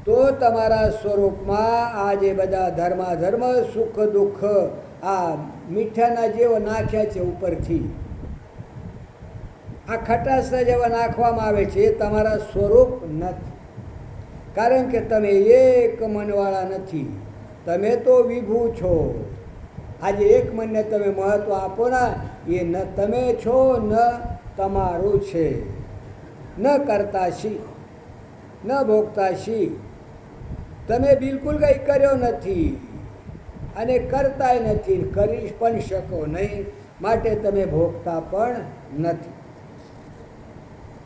તો તમારા સ્વરૂપમાં આ જે બધા ધર્માધર્મ સુખ દુઃખ આ મીઠાના જેવો નાખ્યા છે ઉપરથી, આ ખટાશના જેવા નાખવામાં આવે છે, એ તમારા સ્વરૂપ નથી. કારણ કે તમે એક મનવાળા નથી, તમે તો વિભુ છો. આજે એક મનને તમે મહત્વ આપો ના, એ ન તમે છો ન તમારું છે. ન કરતા શી ન ભોગતા શી, તમે બિલકુલ કંઈ કર્યો નથી અને કરતાય નથી, કરી પણ શકો નહીં, માટે તમે ભોગતા પણ નથી.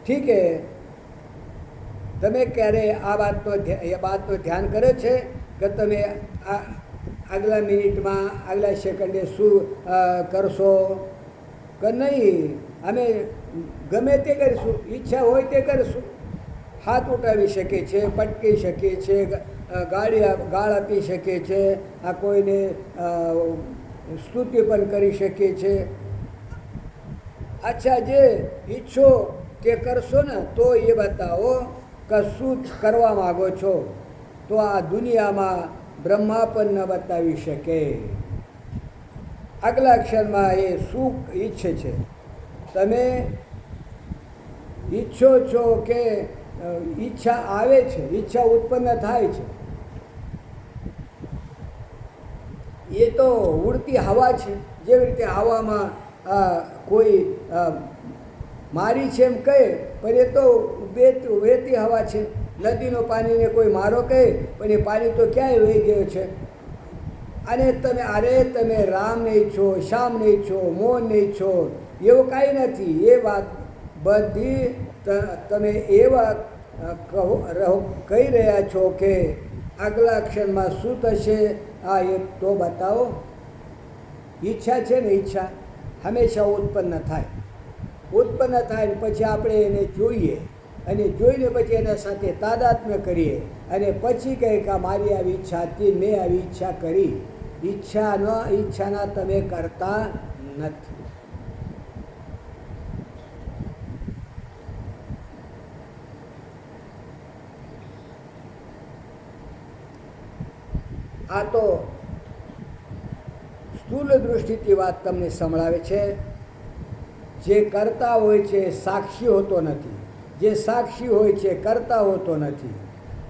ઠીક હે, તમે ક્યારે આ વાતનો ધ્યાન કરે છે કે તમે આગલા મિનિટમાં આગલા સેકન્ડે શું કરશો કે નહીં? અમે ગમે તે કરીશું, ઈચ્છા હોય તે કરીશું. હાથ ઉઠાવી શકીએ છીએ, પટકી શકીએ છીએ, ગાળ આપી શકીએ છીએ, આ કોઈને સ્તુતિ પણ કરી શકીએ છીએ. અચ્છા, જે ઈચ્છો તે કરશો ને તો એ બતાવો કે શું કરવા માગો છો. તો આ દુનિયામાં બ્રહ્મા પણ ન બતાવી શકે. આગલા ક્ષણમાં એ શું ઈચ્છે છે, તમે ઈચ્છો છો કે ઈચ્છા આવે છે, ઈચ્છા ઉત્પન્ન થાય છે, એ તો ઉડતી હવા છે. જેવી રીતે હવામાં કોઈ મારી છે એમ કહે, પણ એ તો વહેતી હવા છે. નદીનો પાણીને કોઈ મારો કહે, પણ એ પાણી તો ક્યાંય વહી ગયો છે. અને તમે રામ નહીં છો, શ્યામ નહીં છો, મોહન નહીં છો, એવું કાંઈ નથી. એ વાત બધી તમે એવા કહી રહ્યા છો કે આગલા ક્ષણમાં શું થશે, આ એક તો બતાવો. ઈચ્છા છે ને, ઈચ્છા હંમેશા ઉત્પન્ન થાય ને પછી આપણે એને જોઈએ, અને જોઈને પછી એના સાથે તાદાત્મ્ય કરીએ, અને પછી કહે કે મારી આવી ઈચ્છા હતી, મેં આવી ઈચ્છા કરી. ઈચ્છાના તમે કરતા નથી. આ તો સ્થૂલ દૃષ્ટિથી વાત તમને સંભળાવે છે. જે કરતા હોય છે સાક્ષી હોતો નથી, જે સાક્ષી હોય છે કરતા હોતો નથી.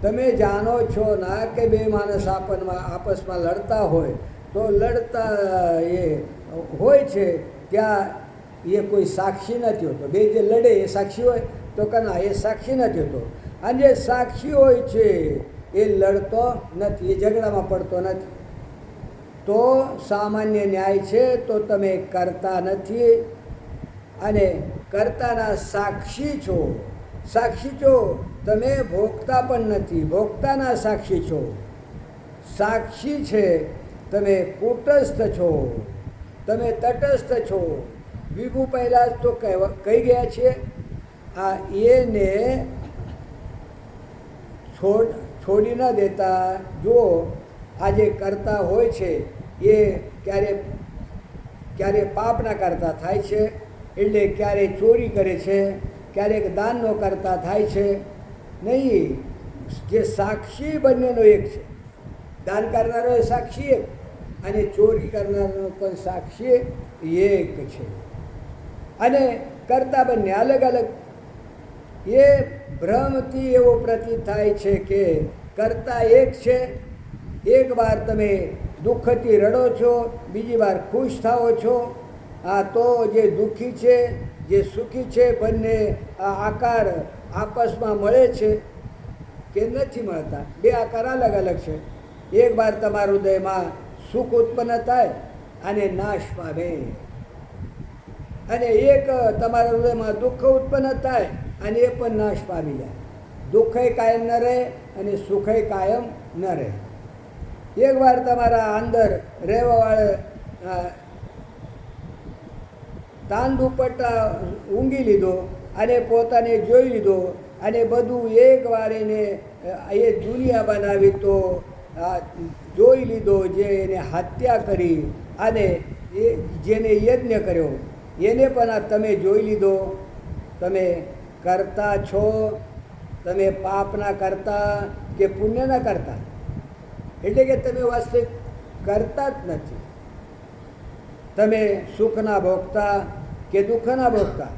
તમે જાણો છો ના કે બે માણસ આપસમાં લડતા હોય તો લડતા એ હોય છે ત્યાં એ કોઈ સાક્ષી નથી હોતો. બે જે લડે એ સાક્ષી હોય તો કના એ સાક્ષી નથી હોતો. અને જે સાક્ષી હોય છે એ લડતો નથી, એ ઝઘડામાં પડતો નથી. તો સામાન્ય ન્યાય છે તો તમે કરતા નથી અને કર્તાના સાક્ષી છો. સાક્ષી છો, તમે ભોગતા પણ નથી, ભોગતાના સાક્ષી છો. સાક્ષી છે, તમે કૂટસ્થ છો, તમે તટસ્થ છો. વિભુ પહેલાં તો કહી ગયા છે. આ એને છોડી ન દેતા. જુઓ, આ જે કરતા હોય છે એ ક્યારે પાપના કરતા થાય છે, એટલે ક્યારે ચોરી કરે છે, ક્યારેક દાનનો કરતા થાય છે. નહીં, જે સાક્ષી બંનેનો એક છે. દાન કરનારો સાક્ષી એક અને ચોરી કરનારનો પણ સાક્ષી એક છે. અને કરતા બંને અલગ અલગ. એ ભ્રમથી એવો પ્રતીત થાય છે કે કરતા એક છે. એક વાર તમે દુઃખથી રડો છો, બીજી વાર ખુશ થાઓ છો. આ તો જે દુઃખી છે, જે સુખી છે, બંને આ આકાર આપસમાં મળે છે કે નથી મળતા? બે આકાર અલગ અલગ છે. એક વાર તમારા હૃદયમાં સુખ ઉત્પન્ન થાય અને નાશ પામે, અને એક તમારા હૃદયમાં દુઃખ ઉત્પન્ન થાય અને એ પણ નાશ પામી જાય. દુઃખય કાયમ ન રહે અને સુખય કાયમ ન રહે. એક વાર તમારા અંદર રહેવાવાળા તાન દુપટ્ટા ઊંઘી લીધો અને પોતાને જોઈ લીધો અને બધું એક વાર એને એ દુનિયા બનાવી તો જોઈ લીધો. જે એને હત્યા કરી અને એ જેને યજ્ઞ કર્યો એને પણ આ તમે જોઈ લીધો. તમે કરતા છો, તમે પાપના કરતા કે પુણ્યના કરતા? એટલે કે તમે વાસ્તવિક કરતા જ નથી. તમે સુખના ભોગતા કે દુઃખના ભોગતા?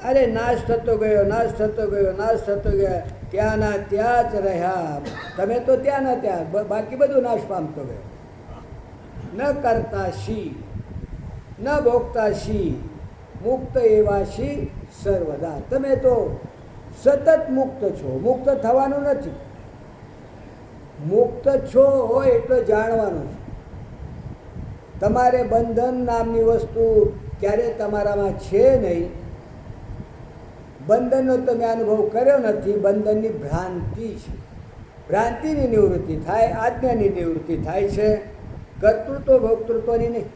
અરે નાશ થતો ગયો, નાશ થતો ગયો, નાશ થતો ગયો, ત્યાંના ત્યાં જ રહ્યા. તમે તો ત્યાંના ત્યાં, બાકી બધું નાશ પામતો ગયો. ન કરતા શી, ન ભોગતા શી, મુક્ત એવા શી સર્વદા. તમે તો સતત મુક્ત છો, મુક્ત થવાનું નથી. મુક્ત છો હોય એટલે જાણવાનું છે. તમારે બંધન નામની વસ્તુ ક્યારે તમારામાં છે નહીં. બંધનનો તમે અનુભવ કર્યો નથી. બંધનની ભ્રાંતિ છે. ભ્રાંતિની નિવૃત્તિ થાય, આજ્ઞાની નિવૃત્તિ થાય છે, કર્તૃત્વ ભોક્તૃત્વની નહીં.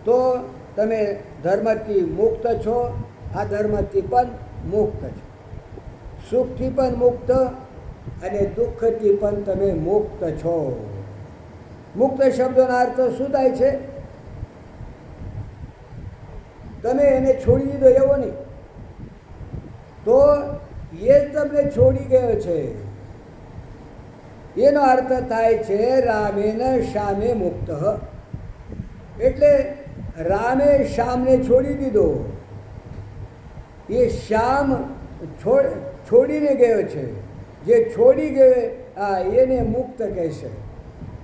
તો તમે ધર્મથી મુક્ત છો, આ ધર્મથી પણ મુક્ત છો. સુખથી પણ મુક્ત અને દુઃખથી પણ તમે મુક્ત છો. મુક્ત શબ્દોનો અર્થ શું થાય છે? તમે એને છોડી દીધો એવો નહીં, તો એ તમને છોડી ગયો છે. એનો અર્થ થાય છે રામેન શ્યામે મુક્ત. એટલે રામે શ્યામને છોડી દીધો. એ શ્યામ છોડીને ગયો છે. જે છોડી ગયો એને મુક્ત કહેશે.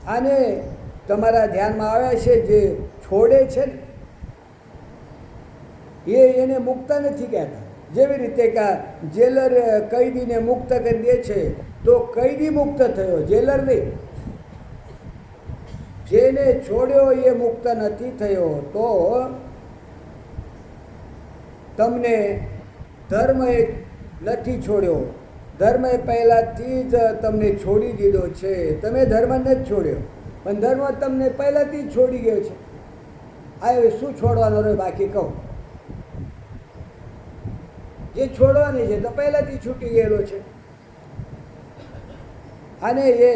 આને તમારા ધ્યાનમાં આવ્યા છે, જે છોડે છે ને એને મુક્ત નથી કહેતા. જેવી રીતે કે જેલર કૈદીને મુક્ત કરી દે છે તો કૈદી મુક્ત થયો, જેલર નહીં. જેને છોડ્યો એ મુક્ત નથી થયો. તો તમને ધર્મએ નથી છોડ્યો. ધર્મએ પહેલાંથી જ તમને છોડી દીધો છે. તમે ધર્મ નથી છોડ્યો, પણ ધર્મ તમને પહેલાંથી જ છોડી ગયો છે. આ હવે શું છોડવાનો રહે બાકી કહું? જે છોડવાની છે તો પહેલાંથી છૂટી ગયેલો છે. અને એ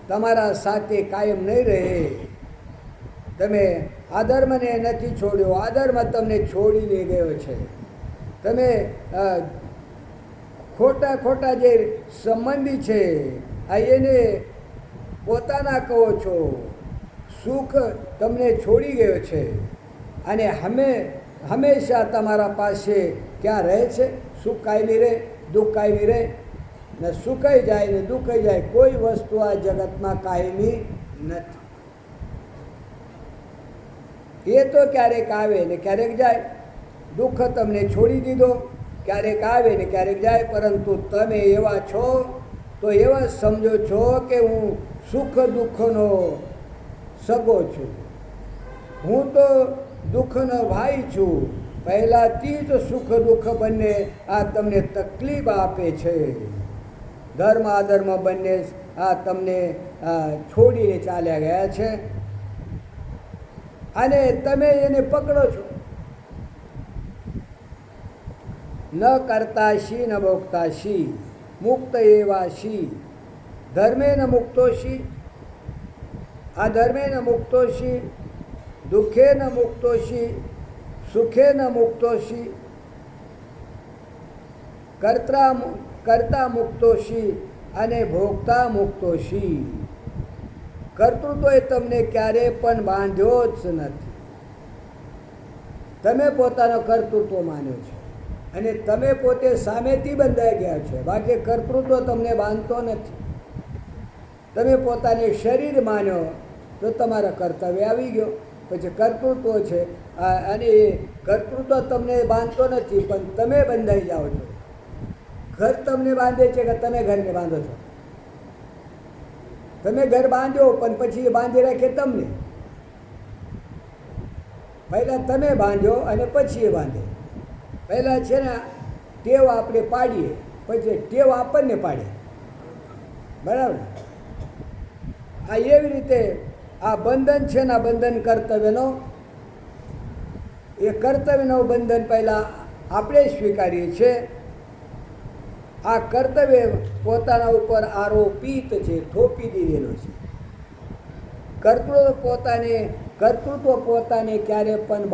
તમારા સાથે કાયમ નહીં રહે. તમે આધર્મને નથી છોડ્યો, આધર્મ તમને છોડીને ગયો છે. તમે ખોટા ખોટા જે સંબંધી છે આ એને પોતાના કહો છો. સુખ તમને છોડી ગયો છે અને હંમેશા તમારા પાસે ક્યાં રહે છે? સુખ કાયમી રહે, દુઃખ કાયમી રહે ને સુખાઈ જાય ને દુખાઈ જાય. કોઈ વસ્તુ આ જગતમાં કાયમી નથી. એ તો ક્યારેક આવે ને ક્યારેક જાય. દુઃખ તમને છોડી દીધો, ક્યારેક આવે ને ક્યારેક જાય. પરંતુ તમે એવા છો તો એવા સમજો છો કે હું સુખ દુઃખનો સગો છું, હું તો દુઃખનો ભાઈ છું. પહેલાંથી જ સુખ દુઃખ બંને આ તમને તકલીફ આપે છે. ધર્મ અધર્મ બંને આ તમને છોડીને ચાલ્યા ગયા છે અને તમે એને પકડો છો. ન કર્તાશી ન ભોક્તાશી મુક્ત એવાશી ધર્મેન મુક્તોશી અધર્મેન મુક્તોશી દુઃખેન મુક્તોશી સુખેન મુક્તોશી કર્તા મુક્તોશી અને ભોગતા મુક્તોશી. કર્તૃત્વએ તમને ક્યારેય પણ બાંધ્યો જ નથી. તમે પોતાનો કર્તૃત્વ માન્યો છે અને તમે પોતે સામેથી બંધાઈ ગયા છે. બાકી કર્તૃત્વ તમને બાંધતો નથી. તમે પોતાને શરીર માન્યો તો તમારા કર્તવ્ય આવી ગયો. પછી કર્તૃત્વ છે અને એ કર્તૃત્વ તમને બાંધતો નથી પણ તમે બંધાઈ જાઓ છો. ઘર તમને બાંધે છે કે તમે ઘરને બાંધો છો? તમે ઘર બાંધ્યો પણ પછી એ બાંધી રાખે તમને. પહેલાં તમે બાંધ્યો અને પછી એ બાંધે. પહેલાં છે ને ટેવ આપણે પાડીએ, પછી ટેવ આપણને પાડે. બરાબર? આ એવી રીતે આ બંધન છે ને, આ બંધન કર્તવ્યનો, એ કર્તવ્યનો બંધન પહેલાં આપણે સ્વીકારીએ છીએ. આ કર્તવ્ય પોતાના ઉપર આરોપિત છે, થોપી દીધેલો છે. કર્તૃત્વ પોતાને ક્યારે પણ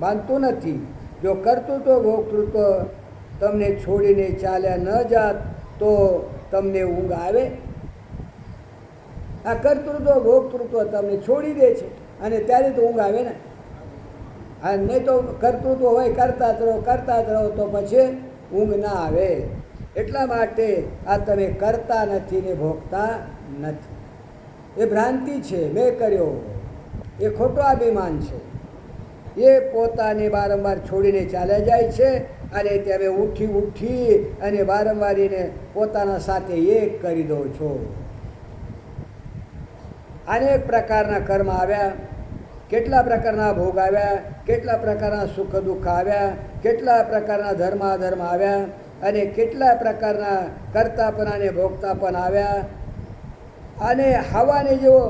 બાંધતું નથી. જો કર્તૃત્વ ભોક્તૃત્વ તમને છોડીને ચાલ્યા ન જાત તો તમને ઊંઘ આવે? આ કર્તૃત્વ ભોક્તૃત્વ તમને છોડી દે છે અને ત્યારે તો ઊંઘ આવે ને. અને નહીં તો કર્તૃત્વ હોય કરતા જ રહો તો પછી ઊંઘ ના આવે. એટલા માટે આ તમે કરતા નથી ને ભોગતા નથી. એ ભ્રાંતિ છે. મેં કર્યો એ ખોટો અભિમાન છે. એ પોતાને વારંવાર છોડીને ચાલ્યા જાય છે અને તમે ઉઠી અને વારંવાર એને પોતાના સાથે એક કરી દો છો. અનેક પ્રકારના કર્મ આવ્યા, કેટલા પ્રકારના ભોગ આવ્યા, કેટલા પ્રકારના સુખ દુઃખ આવ્યા, કેટલા પ્રકારના ધર્મ અધર્મ આવ્યા અને કેટલા પ્રકારના કર્તાપન અને ભોગતાપન આવ્યા. અને હવાને જેવો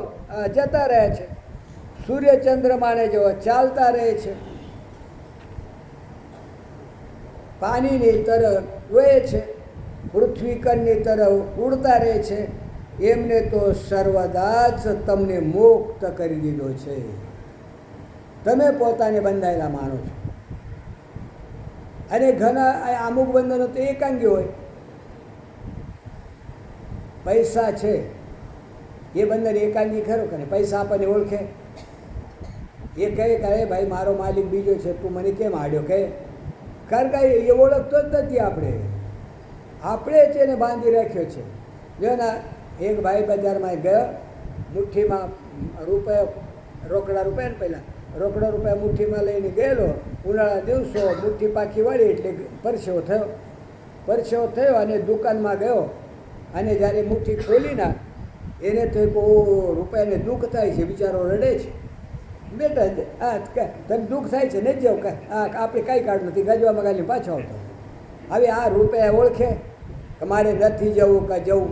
જતા રહે છે, સૂર્ય ચંદ્રમાને જેવો ચાલતા રહે છે, પાણીની તરફ વહે છે, પૃથ્વી કણની તરફ ઉડતા રહે છે. એમને તો સર્વદા જ તમને મુક્ત કરી દીધો છે. તમે પોતાને બંધાયેલા માનો છો. અને ઘણા અમુક બંધનો તો એકાંગી હોય. પૈસા છે એ બંધન એકાંગી ખરો કે પૈસા આપણને ઓળખે? એ કહે કે ભાઈ મારો માલિક બીજો છે, તું મને કેમ આડ્યો? કહે કારણ કે એ ઓળખતો જ નથી. આપણે જ એને બાંધી રાખ્યો છે. જો ના, એક ભાઈ બજારમાં ગયો, મુઠ્ઠીમાં રોકડા રૂપિયા ને પહેલાં રોકડા રૂપિયા મુઠ્ઠીમાં લઈને ગયેલો. ઉનાળા દિવસો મુઠ્ઠી પાકી વળી એટલે પરસેવો થયો અને દુકાનમાં ગયો અને જ્યારે મુઠ્ઠી ખોલી ના એને થયું કે ઓ રૂપિયાને દુઃખ થાય છે, બિચારો રડે છે. બેટા તને દુઃખ થાય છે નહીં જાવ, આપણે કાંઈ કાઢ નથી, ગજવામાં ગાલી પાછો આવતો. હવે આ રૂપિયા ઓળખે કે મારે નથી જવું કે જવું?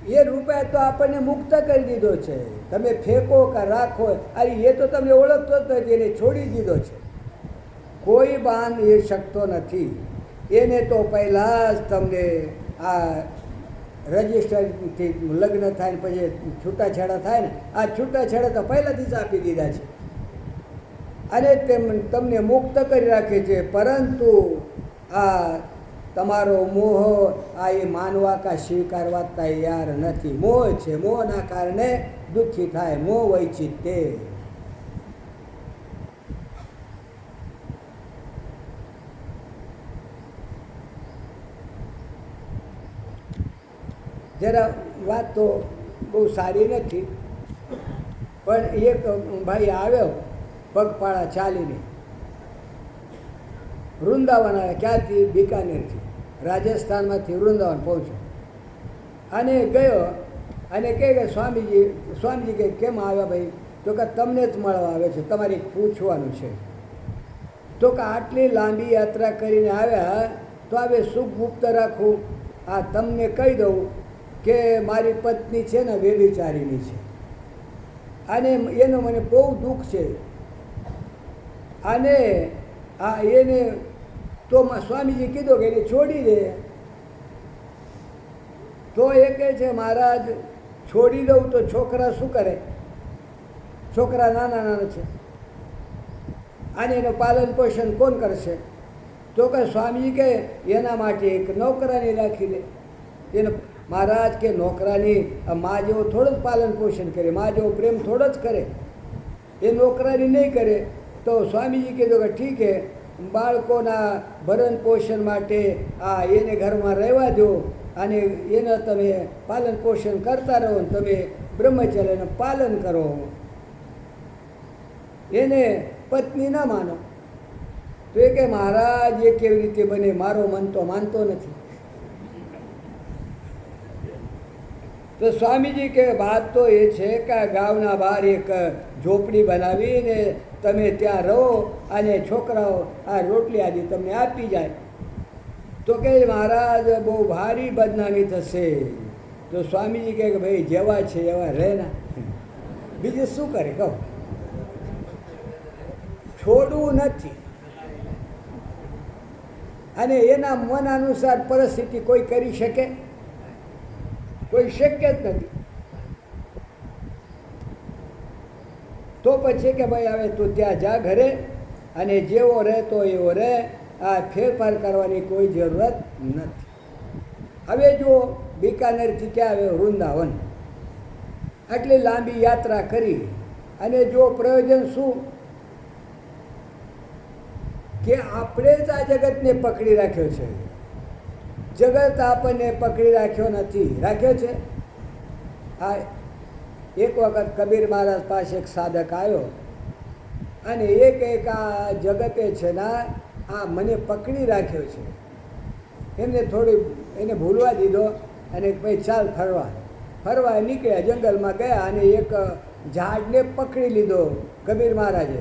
એ રૂપિયા તો આપણને મુક્ત કરી દીધો છે. તમે ફેંકો કે રાખો, અરે એ તો તમને ઓળખતો જ નથી, એને છોડી દીધો છે. કોઈ બાંધ એ શકતો નથી. એને તો પહેલાં જ તમને આ રજિસ્ટરથી લગ્ન થાય ને પછી છૂટાછેડા થાય ને, આ છૂટાછેડા તો પહેલાંથી જ આપી દીધા છે અને તમને મુક્ત કરી રાખે છે. પરંતુ આ તમારો મોહ આ એ માનવા કા સ્વીકારવા તૈયાર નથી. મોહ છે, મોહના કારણે દુઃખી થાય. મોહ વૈચિત્ય. જરા વાત તો બહુ સારી નથી, પણ એક ભાઈ આવ્યો પગપાળા ચાલીને, વૃંદાવન આવ્યા. ક્યાંથી? બિકાનેરથી, રાજસ્થાનમાંથી વૃંદાવન પહોંચ્યો અને ગયો અને કે સ્વામીજી કે કેમ આવ્યા ભાઈ? તો કે તમને જ મળવા આવે છે, તમારે પૂછવાનું છે. તો કે આટલી લાંબી યાત્રા કરીને આવ્યા તો હવે સુખ ગુપ્ત રાખું. આ તમને કહી દઉં કે મારી પત્ની છે ને વ્યભિચારીની છે અને એનું મને બહુ દુઃખ છે. અને આ એને તો સ્વામીજી કીધું કે એને છોડી દે. તો એ કહે છે મહારાજ છોડી દઉં તો છોકરા શું કરે? છોકરા નાના નાના છે અને એનું પાલન પોષણ કોણ કરશે? તો કે સ્વામીજી કે એના માટે એક નોકરાની રાખી દે. એને મહારાજ કે નોકરાની મા જેવો થોડો જ પાલન પોષણ કરે, મા જેવો પ્રેમ થોડો જ કરે, એ નોકરાની નહીં કરે. તો સ્વામીજી કીધું કે ઠીક છે, બાળકોના ભરણ પોષણ માટે આ એને ઘરમાં રહેવા દો અને એના તમે પાલન પોષણ કરતા રહો, તમે બ્રહ્મચર્યનું પાલન કરો. એને પત્ની ના માનો. તો એ કે મહારાજ એ કેવી રીતે બને? મારો મન તો માનતો નથી. તો સ્વામીજી કે વાત તો એ છે કે ગામના બહાર એક ઝોપડી બનાવીને તમે ત્યાં રહો અને છોકરાઓ આ રોટલી આદિ તમને આપી જાય. તો કે મહારાજ બહુ ભારી બદનામી થશે. તો સ્વામીજી કહે કે ભાઈ જેવા છે એવા રહે ના, બીજું શું કરે કહો? છોડવું નથી અને એના મન અનુસાર પરિસ્થિતિ કોઈ કરી શકે? કોઈ શક્ય જ નથી. તો પછી કે ભાઈ હવે તું ત્યાં જા ઘરે અને જેવો રહેતો એવો રહે, આ ફેરફાર કરવાની કોઈ જરૂરત નથી. હવે જુઓ બિકાનેરથી ક્યાં આવ્યો? વૃંદાવન. આટલી લાંબી યાત્રા કરી અને જો પ્રયોજન શું? કે આપણે જ આ જગતને પકડી રાખ્યો છે. જગત આપણને પકડી રાખ્યો નથી. રાખ્યો છે. આ એક વખત કબીર મહારાજ પાસે એક સાધક આવ્યો અને એક આ જગતે છે ના આ મને પકડી રાખ્યો છે. એમને થોડી એને ભૂલવા દીધો અને ભાઈ ચાલ ફરવા નીકળ્યા. જંગલમાં ગયા અને એક ઝાડને પકડી લીધો કબીર મહારાજે.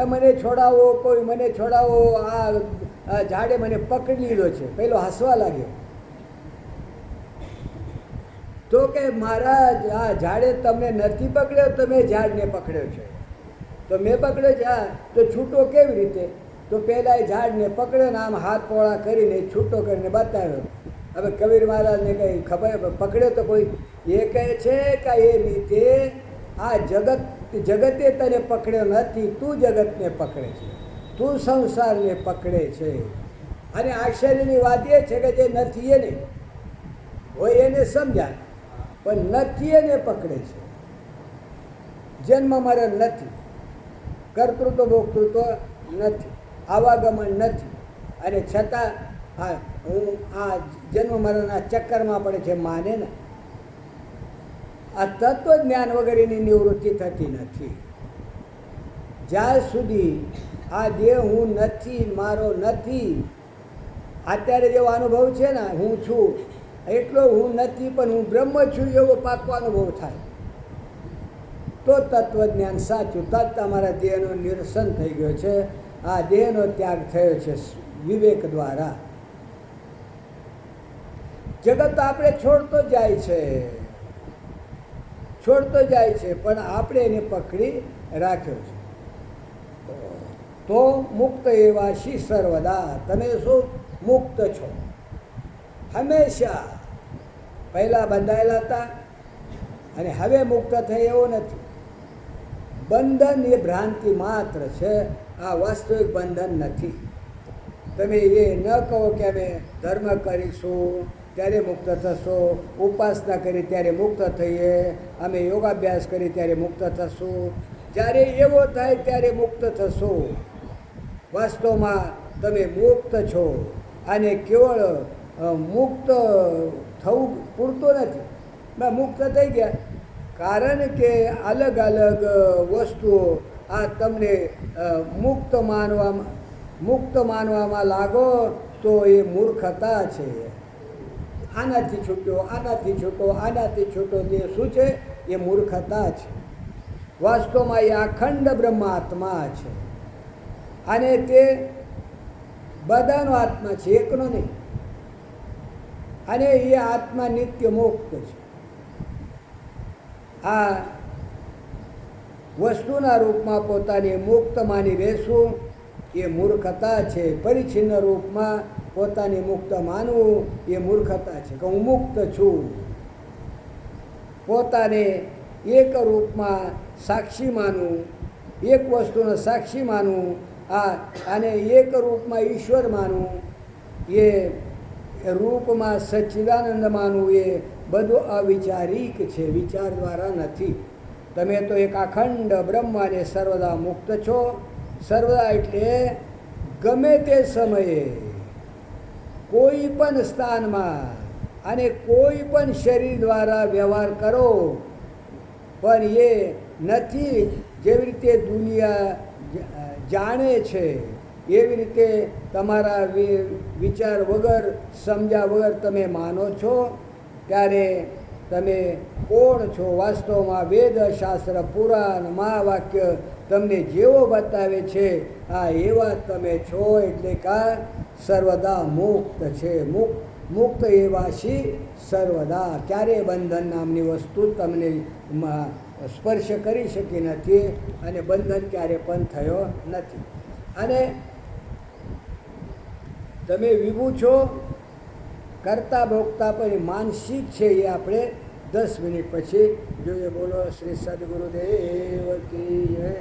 મને છોડાવો, કોઈ મને છોડાવો, આ ઝાડે મને પકડી લીધો છે. પેલો હસવા લાગ્યો. તો કે મહારાજ આ ઝાડે તમને નથી પકડ્યો, તમે ઝાડને પકડ્યો છે. તો મેં પકડ્યો છે. હા તો છૂટો કેવી રીતે? તો પહેલાં એ ઝાડને પકડ્યો ને આમ હાથ પોળા કરીને છૂટો કરીને બતાવ્યો. હવે કબીર મહારાજને કંઈ ખબર પકડ્યો તો કોઈ? એ કહે છે કે એ રીતે આ જગતે તને પકડ્યો નથી, તું જગતને પકડે છે, તું સંસારને પકડે છે. અને આશ્ચર્યની વાત એ છે કે જે નથી એને હોય એને સમજાય, પણ નથી એને પકડે છે. જન્મ મરણ નથી, કર્તૃત્વ ભોક્તૃત્વ નથી, આવાગમન નથી, અને છતાં હું આ જન્મ મરણના ચક્કરમાં પડે છે માને ને. આ તત્વજ્ઞાન વગેરેની નિવૃત્તિ થતી નથી. જ્યાં સુધી આ દેહ હું નથી, મારો નથી, અત્યારે જેવો અનુભવ છે ને હું છું એટલો હું નથી પણ હું બ્રહ્મ છું એવો પાકો અનુભવ થાય તો તત્વજ્ઞાન સાચું. તત્ તમારા દેહનો નિરસન થઈ ગયો છે. આ દેહનો ત્યાગ થયો છે વિવેક દ્વારા. જગત આપણે છોડતો જાય છે પણ આપણે એને પકડી રાખ્યો છે. તો મુક્ત એવા શી સર્વદા, તમે શું મુક્ત છો હંમેશા. પહેલાં બંધાયેલા હતા અને હવે મુક્ત થઈ એવો નથી. બંધન એ ભ્રાંતિ માત્ર છે, આ વાસ્તવિક બંધન નથી. તમે એ ન કહો કે અમે ધર્મ કરીશું ત્યારે મુક્ત થશો, ઉપાસના કરી ત્યારે મુક્ત થઈએ, અમે યોગાભ્યાસ કરી ત્યારે મુક્ત થશું. જ્યારે એવો થાય ત્યારે મુક્ત થશો. વાસ્તવમાં તમે મુક્ત છો. અને કેવળ મુક્ત થવું પૂરતું નથી. મુક્ત થઈ ગયા કારણ કે અલગ અલગ વસ્તુઓ આ તમને મુક્ત માનવામાં લાગો તો એ મૂર્ખતા છે. આનાથી છૂટો, આનાથી છૂટો, આનાથી છૂટો તે શું છે? એ મૂર્ખતા છે. વાસ્તવમાં એ અખંડ બ્રહ્માત્મા છે અને તે બધાનો આત્મા છે, એકનો નહીં. અને એ આત્મા નિત્ય મુક્ત છે. આ વસ્તુના રૂપમાં પોતાને મુક્ત માની બેસવું એ મૂર્ખતા છે. પરિચ્છિન્ન રૂપમાં પોતાને મુક્ત માનવું એ મૂર્ખતા છે કે હું મુક્ત છું. પોતાને એક રૂપમાં સાક્ષી માનવું, એક વસ્તુનો સાક્ષી માનવું, અને એક રૂપમાં ઈશ્વર માનવું, એ રૂપમાં સચ્ચિદાનંદ માનવું, એ બધું અવિચારિક છે, વિચાર દ્વારા નથી. તમે તો એક અખંડ બ્રહ્મ અને સર્વદા મુક્ત છો. સર્વદા એટલે ગમે તે સમયે કોઈ પણ સ્થાનમાં અને કોઈ પણ શરીર દ્વારા વ્યવહાર કરો, પણ એ નથી જેવી રીતે દુનિયા જાણે છે એવી રીતે તમારા વિચાર વગર, સમજ્યા વગર તમે માનો છો. ત્યારે તમે કોણ છો? વાસ્તવમાં વેદ, શાસ્ત્ર, પુરાણ, મહાવાક્ય તમને જેવો બતાવે છે આ એવા તમે છો. એટલે કા સર્વદા મુક્ત છે. મુક્ત એવા શી સર્વદા. ક્યારેય બંધન નામની વસ્તુ તમને સ્પર્શ કરી શકી નથી અને બંધન ક્યારે પણ થયો નથી. અને તમે વિભુ છો. કરતા ભોગતા પણ માનસિક છે. એ આપણે 10 મિનિટ પછી જોઈએ. બોલો શ્રી સદગુરુદેવ કી જય.